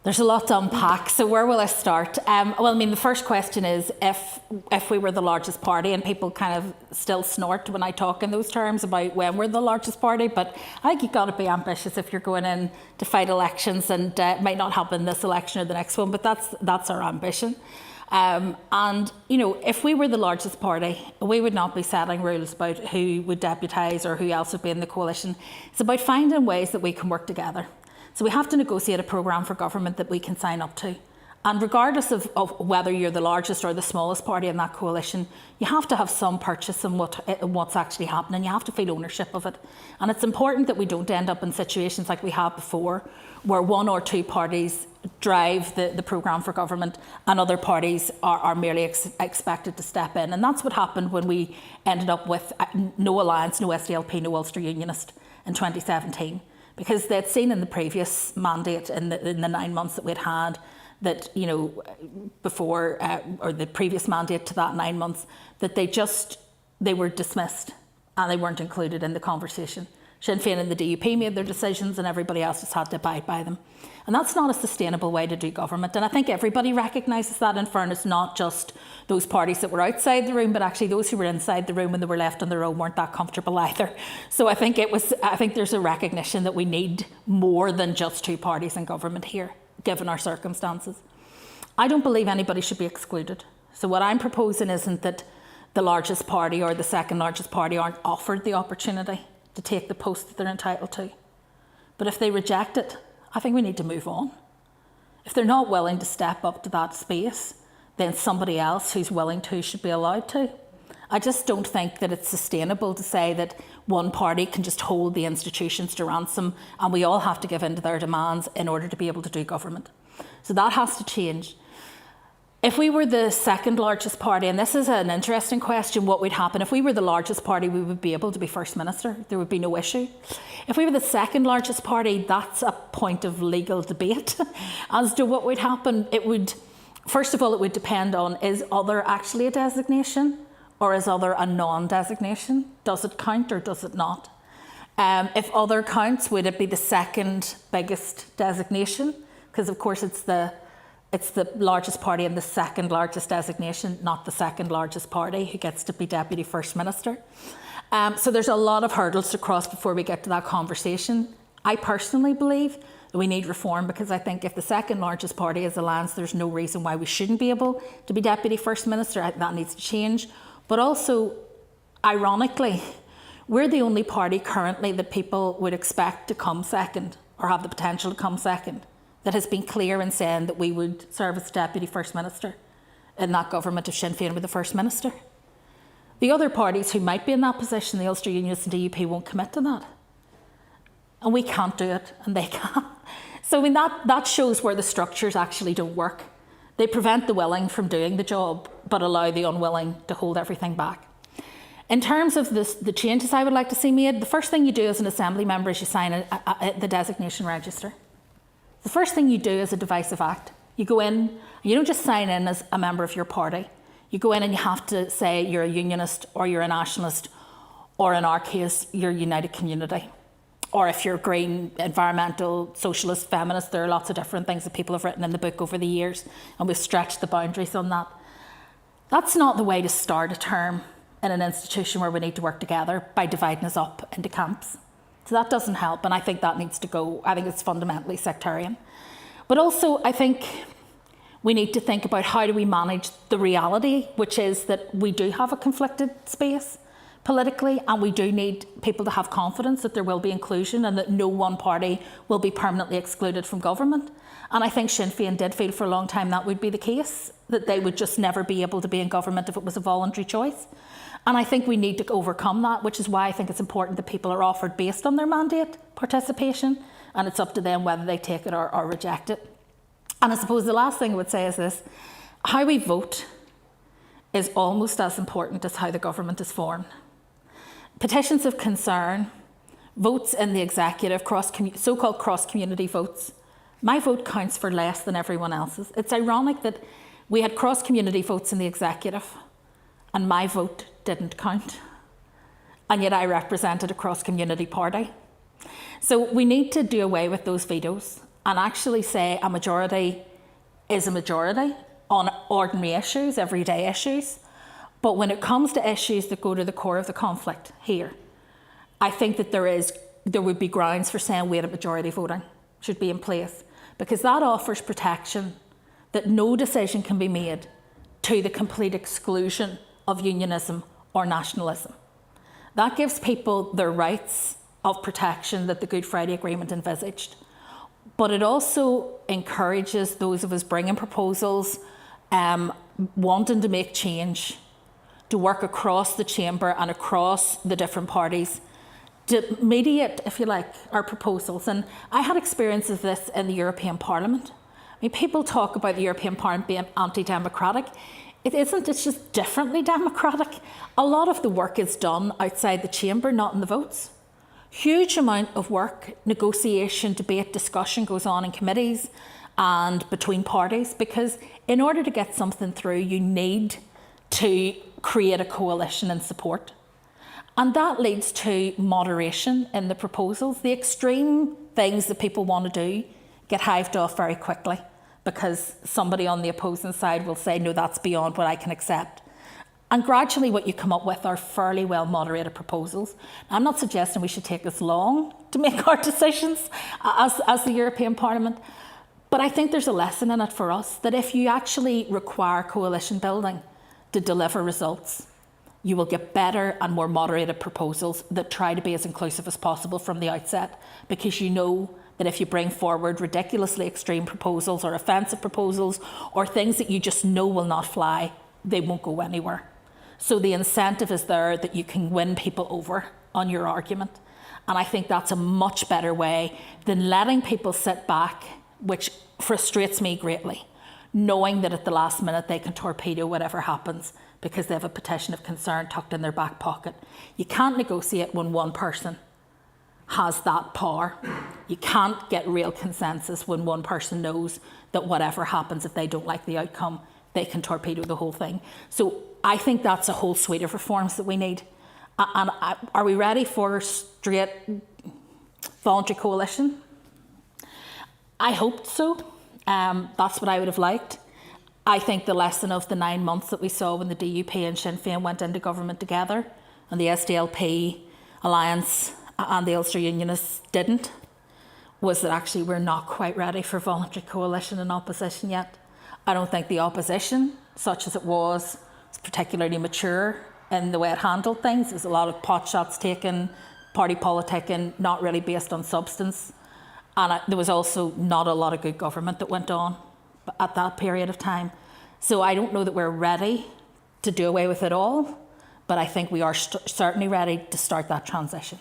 There's a lot to unpack, so where will I start? Well, I mean, the first question is if we were the largest party, and people kind of still snort when I talk in those terms about when we're the largest party, but I think you've got to be ambitious if you're going in to fight elections, and it might not happen this election or the next one, but that's our ambition. And, you know, if we were the largest party, we would not be setting rules about who would deputise or who else would be in the coalition. It's about finding ways that we can work together. So we have to negotiate a programme for government that we can sign up to. And regardless of whether you're the largest or the smallest party in that coalition, you have to have some purchase in what's actually happening. You have to feel ownership of it. And it's important that we don't end up in situations like we had before, where one or two parties drive the programme for government and other parties are merely expected to step in. And that's what happened when we ended up with no alliance, no SDLP, no Ulster Unionist in 2017. Because they'd seen in the previous mandate, in the 9 months that we'd had, that, you know, before, or the previous mandate to that 9 months, that they were dismissed and they weren't included in the conversation. Sinn Féin and the DUP made their decisions and everybody else just had to abide by them. And that's not a sustainable way to do government. And I think everybody recognises that, in fairness, not just those parties that were outside the room, but actually those who were inside the room when they were left on their own weren't that comfortable either. So I think there's a recognition that we need more than just two parties in government here, given our circumstances. I don't believe anybody should be excluded. So what I'm proposing isn't that the largest party or the second largest party aren't offered the opportunity to take the post that they're entitled to. But if they reject it, I think we need to move on. If they're not willing to step up to that space, then somebody else who's willing to should be allowed to. I just don't think that it's sustainable to say that one party can just hold the institutions to ransom and we all have to give in to their demands in order to be able to do government. So that has to change. If we were the second largest party, and this is an interesting question, what would happen? If we were the largest party, we would be able to be First Minister. There would be no issue. If we were the second largest party, that's a point of legal debate as to what would happen. First of all, it would depend on, is other actually a designation or is other a non-designation? Does it count or does it not? If other counts, would it be the second biggest designation? Because of course it's the largest party and the second largest designation, not the second largest party who gets to be Deputy First Minister. So there's a lot of hurdles to cross before we get to that conversation. I personally believe that we need reform, because I think if the second largest party is Alliance, there's no reason why we shouldn't be able to be Deputy First Minister. That needs to change. But also, ironically, we're the only party currently that people would expect to come second or have the potential to come second, that has been clear in saying that we would serve as Deputy First Minister in that government if Sinn Féin were the First Minister. The other parties who might be in that position, the Ulster Unionists and DUP, won't commit to that. And we can't do it, and they can't. So I mean, that shows where the structures actually don't work. They prevent the willing from doing the job, but allow the unwilling to hold everything back. In terms of the changes I would like to see made, the first thing you do as an assembly member is you sign the designation register. The first thing you do is a divisive act. You go in, and you don't just sign in as a member of your party. You go in and you have to say you're a unionist or you're a nationalist, or in our case, you're United Community. Or if you're green, environmental, socialist, feminist, there are lots of different things that people have written in the book over the years, and we've stretched the boundaries on that. That's not the way to start a term in an institution where we need to work together, by dividing us up into camps. So that doesn't help, and I think that needs to go. I think it's fundamentally sectarian. But also, I think we need to think about how do we manage the reality, which is that we do have a conflicted space politically, and we do need people to have confidence that there will be inclusion and that no one party will be permanently excluded from government. And I think Sinn Féin did feel for a long time that would be the case, that they would just never be able to be in government if it was a voluntary choice. And I think we need to overcome that, which is why I think it's important that people are offered based on their mandate participation, and it's up to them whether they take it or reject it. And I suppose the last thing I would say is this: how we vote is almost as important as how the government is formed. Petitions of concern, votes in the executive, so-called cross-community votes. My vote counts for less than everyone else's. It's ironic that we had cross-community votes in the executive and my vote didn't count. And yet I represented a cross-community party. So we need to do away with those vetoes and actually say a majority is a majority on ordinary issues, everyday issues. But when it comes to issues that go to the core of the conflict here, I think that there would be grounds for saying weighted majority voting should be in place, because that offers protection that no decision can be made to the complete exclusion of unionism or nationalism. That gives people their rights of protection that the Good Friday Agreement envisaged. But it also encourages those of us bringing proposals, wanting to make change, to work across the chamber and across the different parties to mediate, if you like, our proposals. And I had experience of this in the European Parliament. I mean, people talk about the European Parliament being anti-democratic. It isn't, it's just differently democratic. A lot of the work is done outside the chamber, not in the votes. Huge amount of work, negotiation, debate, discussion goes on in committees and between parties, because in order to get something through, you need to create a coalition and support. And that leads to moderation in the proposals. The extreme things that people want to do get hived off very quickly because somebody on the opposing side will say, no, that's beyond what I can accept. And gradually what you come up with are fairly well moderated proposals. Now, I'm not suggesting we should take as long to make our decisions as the European Parliament, but I think there's a lesson in it for us that if you actually require coalition building to deliver results, you will get better and more moderated proposals that try to be as inclusive as possible from the outset, because you know that if you bring forward ridiculously extreme proposals or offensive proposals or things that you just know will not fly, they won't go anywhere. So the incentive is there that you can win people over on your argument. And I think that's a much better way than letting people sit back, which frustrates me greatly, knowing that at the last minute they can torpedo whatever happens because they have a petition of concern tucked in their back pocket. You can't negotiate when one person has that power. You can't get real consensus when one person knows that whatever happens, if they don't like the outcome, they can torpedo the whole thing. So I think that's a whole suite of reforms that we need. And are we ready for straight voluntary coalition? I hoped so. That's what I would have liked. I think the lesson of the 9 months that we saw when the DUP and Sinn Féin went into government together and the SDLP Alliance and the Ulster Unionists didn't, was that actually we're not quite ready for voluntary coalition and opposition yet. I don't think the opposition, such as it was particularly mature in the way it handled things. There's a lot of pot shots taken, party politicking, not really based on substance. And there was also not a lot of good government that went on at that period of time. So I don't know that we're ready to do away with it all, but I think we are certainly ready to start that transition.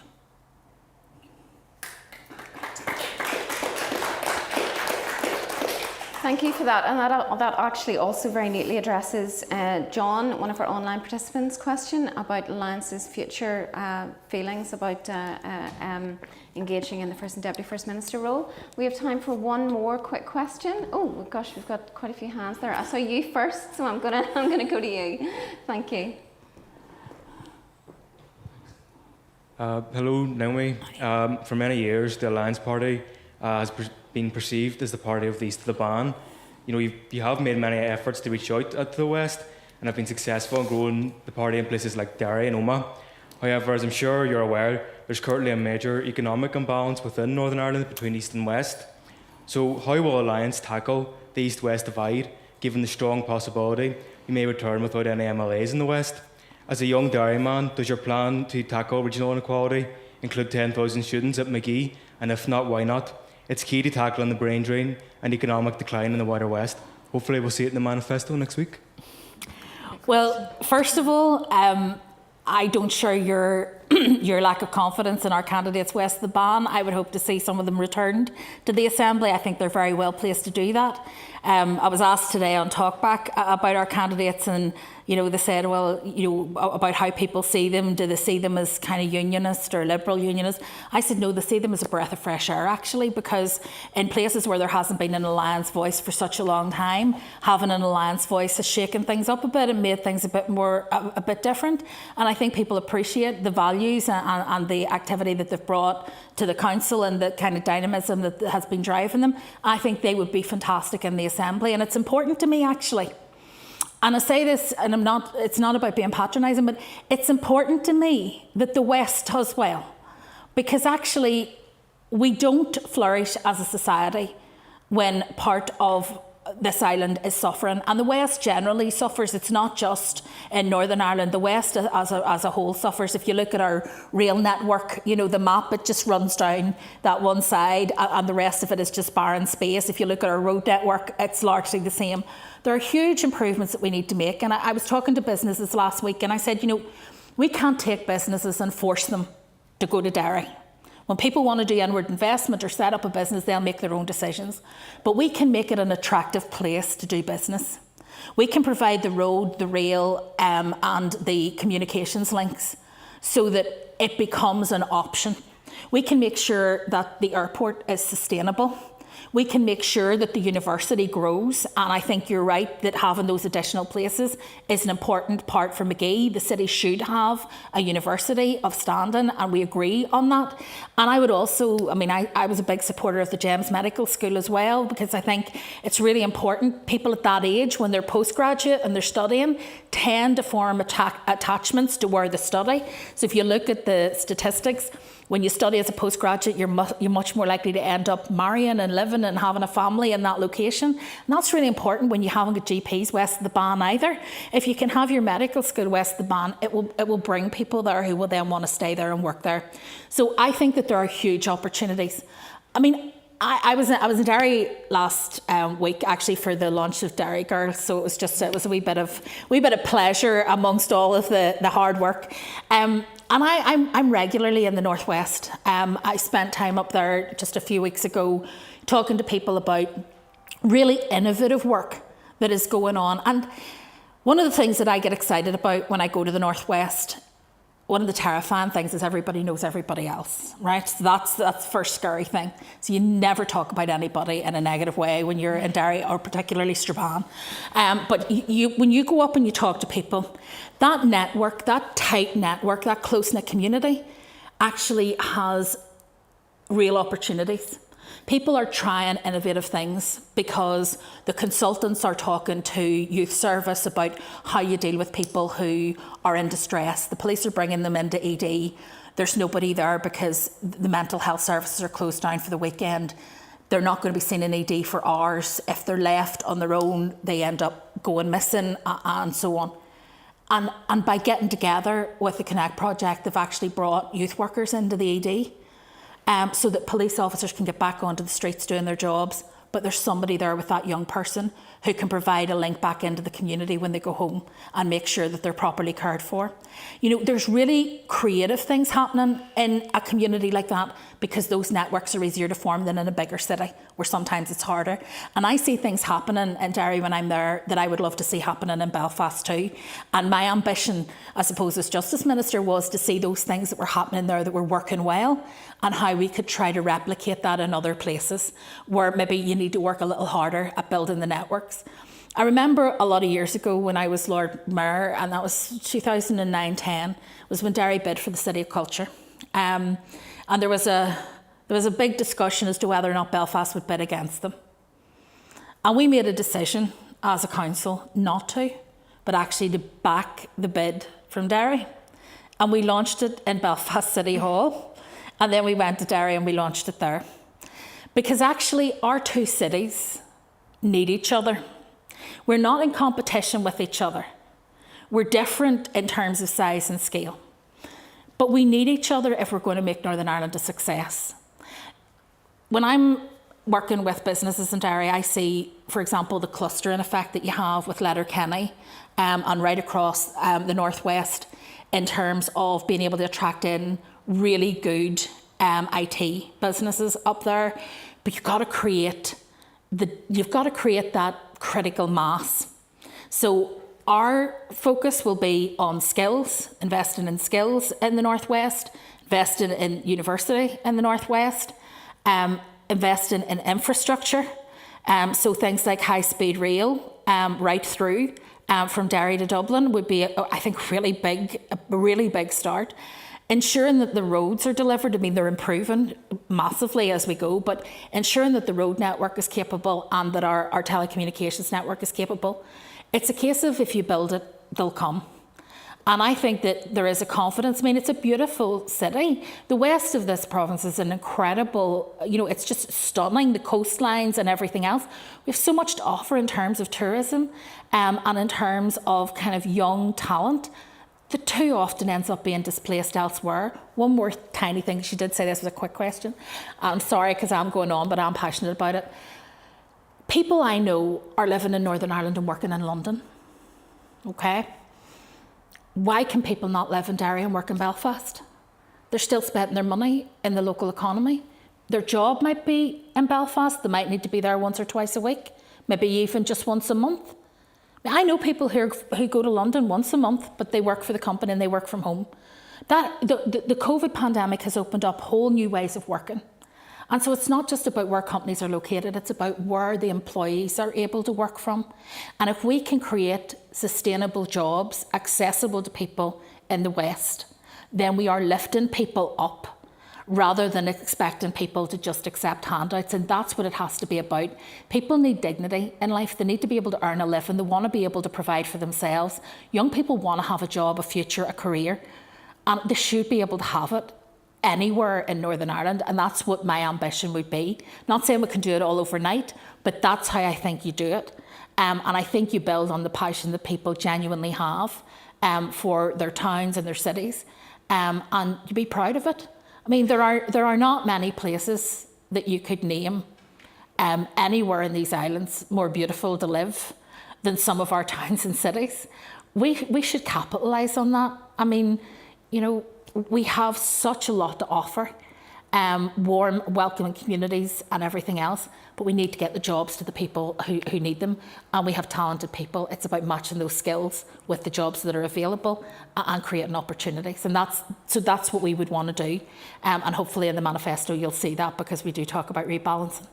Thank you for that. And that actually also very neatly addresses John, one of our online participants' question about Alliance's future feelings about engaging in the First and Deputy First Minister role. We have time for one more quick question. Oh gosh, we've got quite a few hands there. I saw you first, so I'm gonna go to you. Thank you. Hello, Naomi. For many years, the Alliance Party has been perceived as the party of the east of the ban. You know, you have made many efforts to reach out to the west and have been successful in growing the party in places like Derry and Omagh. However, as I'm sure you're aware, there's currently a major economic imbalance within Northern Ireland between east and west. So how will Alliance tackle the east-west divide, given the strong possibility you may return without any MLAs in the west? As a young Derryman, does your plan to tackle regional inequality include 10,000 students at McGee? And if not, why not? It's key to tackling the brain drain and economic decline in the wider west. Hopefully we'll see it in the manifesto next week. Well, first of all, I don't share your your lack of confidence in our candidates west of the ban. I would hope to see some of them returned to the Assembly. I think they're very well placed to do that. I was asked today on Talkback about our candidates, and they said, well, about how people see them. Do they see them as kind of unionist or liberal unionist? I said, no, they see them as a breath of fresh air, actually, because in places where there hasn't been an Alliance voice for such a long time, having an Alliance voice has shaken things up a bit and made things a bit different. And I think people appreciate the values and the activity that they've brought to the council and the kind of dynamism that has been driving them. I think they would be fantastic in the Assembly, and it's important to me, actually. And I say this, and it's not about being patronising, but it's important to me that the West does well, because actually we don't flourish as a society when part of this island is suffering, and the West generally suffers. It's not just in Northern Ireland. The West as a whole suffers. If you look at our rail network, the map, it just runs down that one side and the rest of it is just barren space. If you look at our road network, it's largely the same. There are huge improvements that we need to make, and I was talking to businesses last week and I said, we can't take businesses and force them to go to Derry. When people want to do inward investment or set up a business, they'll make their own decisions. But we can make it an attractive place to do business. We can provide the road, the rail, and the communications links so that it becomes an option. We can make sure that the airport is sustainable. We can make sure that the university grows, and I think you're right that having those additional places is an important part for McGee. The city should have a university of standing, and we agree on that. And I would also, I was a big supporter of the James Medical School as well, because I think it's really important. People at that age, when they're postgraduate and they're studying, tend to form attachments to where they study. So if you look at the statistics, when you study as a postgraduate, you're much more likely to end up marrying and living and having a family in that location. And that's really important when you haven't got GPs west of the ban either. If you can have your medical school west of the ban, it will bring people there who will then want to stay there and work there. So I think that there are huge opportunities. I was in Derry last week, actually, for the launch of Derry Girls. So it was a wee bit of pleasure amongst all of the hard work. And I'm regularly in the Northwest. I spent time up there just a few weeks ago talking to people about really innovative work that is going on. And one of the things that I get excited about when I go to the Northwest, one of the terrifying things is everybody knows everybody else, right? So that's the first scary thing. So you never talk about anybody in a negative way when you're in Derry, or particularly Strabane. But when you go up and you talk to people, that network, that tight network, that close-knit community actually has real opportunities. People are trying innovative things because the consultants are talking to youth service about how you deal with people who are in distress. The police are bringing them into ED. There's nobody there because the mental health services are closed down for the weekend. They're not going to be seen in ED for hours. If they're left on their own, they end up going missing and so on. And by getting together with the Connect project, they've actually brought youth workers into the ED. So that police officers can get back onto the streets doing their jobs, but there's somebody there with that young person who can provide a link back into the community when they go home and make sure that they're properly cared for. You know, there's really creative things happening in a community like that because those networks are easier to form than in a bigger city where sometimes it's harder. And I see things happening in Derry when I'm there that I would love to see happening in Belfast too. And my ambition, I suppose, as Justice Minister was to see those things that were happening there that were working well and how we could try to replicate that in other places where maybe you need to work a little harder at building the networks. I remember a lot of years ago when I was Lord Mayor, and that was 2009-10, was when Derry bid for the City of Culture. And there was a big discussion as to whether or not Belfast would bid against them. And we made a decision as a council not to, but actually to back the bid from Derry. And we launched it in Belfast City Hall. And then we went to Derry and we launched it there. Because actually our two cities need each other. We're not in competition with each other. We're different in terms of size and scale. But we need each other if we're going to make Northern Ireland a success. When I'm working with businesses in Derry, I see, for example, the clustering effect that you have with Letterkenny and right across the northwest in terms of being able to attract in really good IT businesses up there. But you've got to create that critical mass. So our focus will be on skills, investing in skills in the northwest, investing in university in the northwest, investing in infrastructure. So things like high-speed rail right through from Derry to Dublin would be, I think, a really big start. Ensuring that the roads are delivered, I mean, they're improving massively as we go, but ensuring that the road network is capable and that our telecommunications network is capable. It's a case of if you build it, they'll come. And I think that there is a confidence. I mean, it's a beautiful city. The west of this province is an incredible, you know, it's just stunning, the coastlines and everything else. We have so much to offer in terms of tourism and in terms of kind of young talent that too often ends up being displaced elsewhere. One more tiny thing, she did say this was a quick question. I'm sorry because I'm going on, but I'm passionate about it. People I know are living in Northern Ireland and working in London, okay? Why can people not live in Derry and work in Belfast? They're still spending their money in the local economy. Their job might be in Belfast, they might need to be there once or twice a week, maybe even just once a month. I know people who go to London once a month, but they work for the company and they work from home. The COVID pandemic has opened up whole new ways of working. And so it's not just about where companies are located, it's about where the employees are able to work from. And if we can create sustainable jobs accessible to people in the West, then we are lifting people up rather than expecting people to just accept handouts. And that's what it has to be about. People need dignity in life. They need to be able to earn a living. They want to be able to provide for themselves. Young people want to have a job, a future, a career. And they should be able to have it anywhere in Northern Ireland. And that's what my ambition would be. Not saying we can do it all overnight, but that's how I think you do it. And I think you build on the passion that people genuinely have for their towns and their cities. And you be proud of it. I mean, there are not many places that you could name anywhere in these islands more beautiful to live than some of our towns and cities. We should capitalise on that. I mean, you know, we have such a lot to offer, warm, welcoming communities and everything else, but we need to get the jobs to the people who need them, and we have talented people. It's about matching those skills with the jobs that are available and creating opportunities, and that's what we would want to do, and hopefully in the manifesto you'll see that, because we do talk about rebalancing.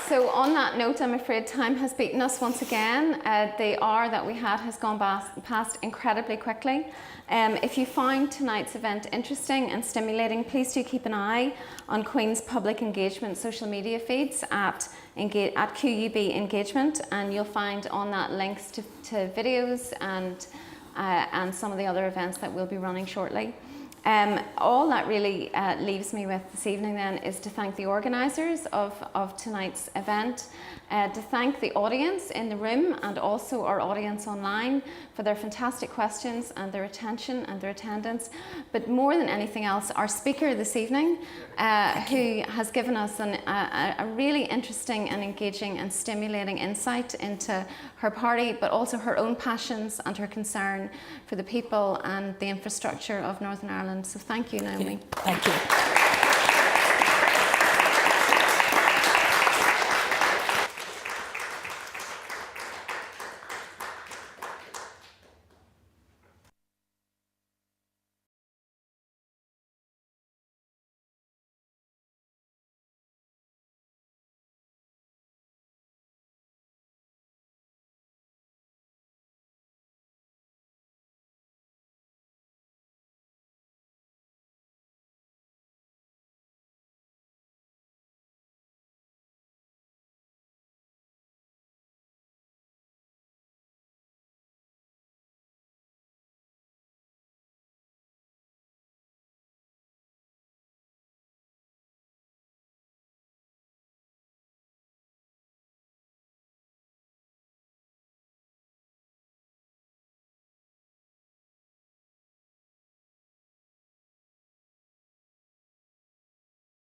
So on that note, I'm afraid time has beaten us once again. The hour that we had has gone past incredibly quickly. If you found tonight's event interesting and stimulating, please do keep an eye on Queen's public engagement social media feeds at QUB Engagement, and you'll find on that links to videos and some of the other events that we'll be running shortly. All that really leaves me with this evening then is to thank the organisers of tonight's event, to thank the audience in the room and also our audience online for their fantastic questions and their attention and their attendance. But more than anything else, our speaker this evening, who has given us a really interesting and engaging and stimulating insight into her party, but also her own passions and her concern for the people and the infrastructure of Northern Ireland. So thank you, Naomi. Thank you.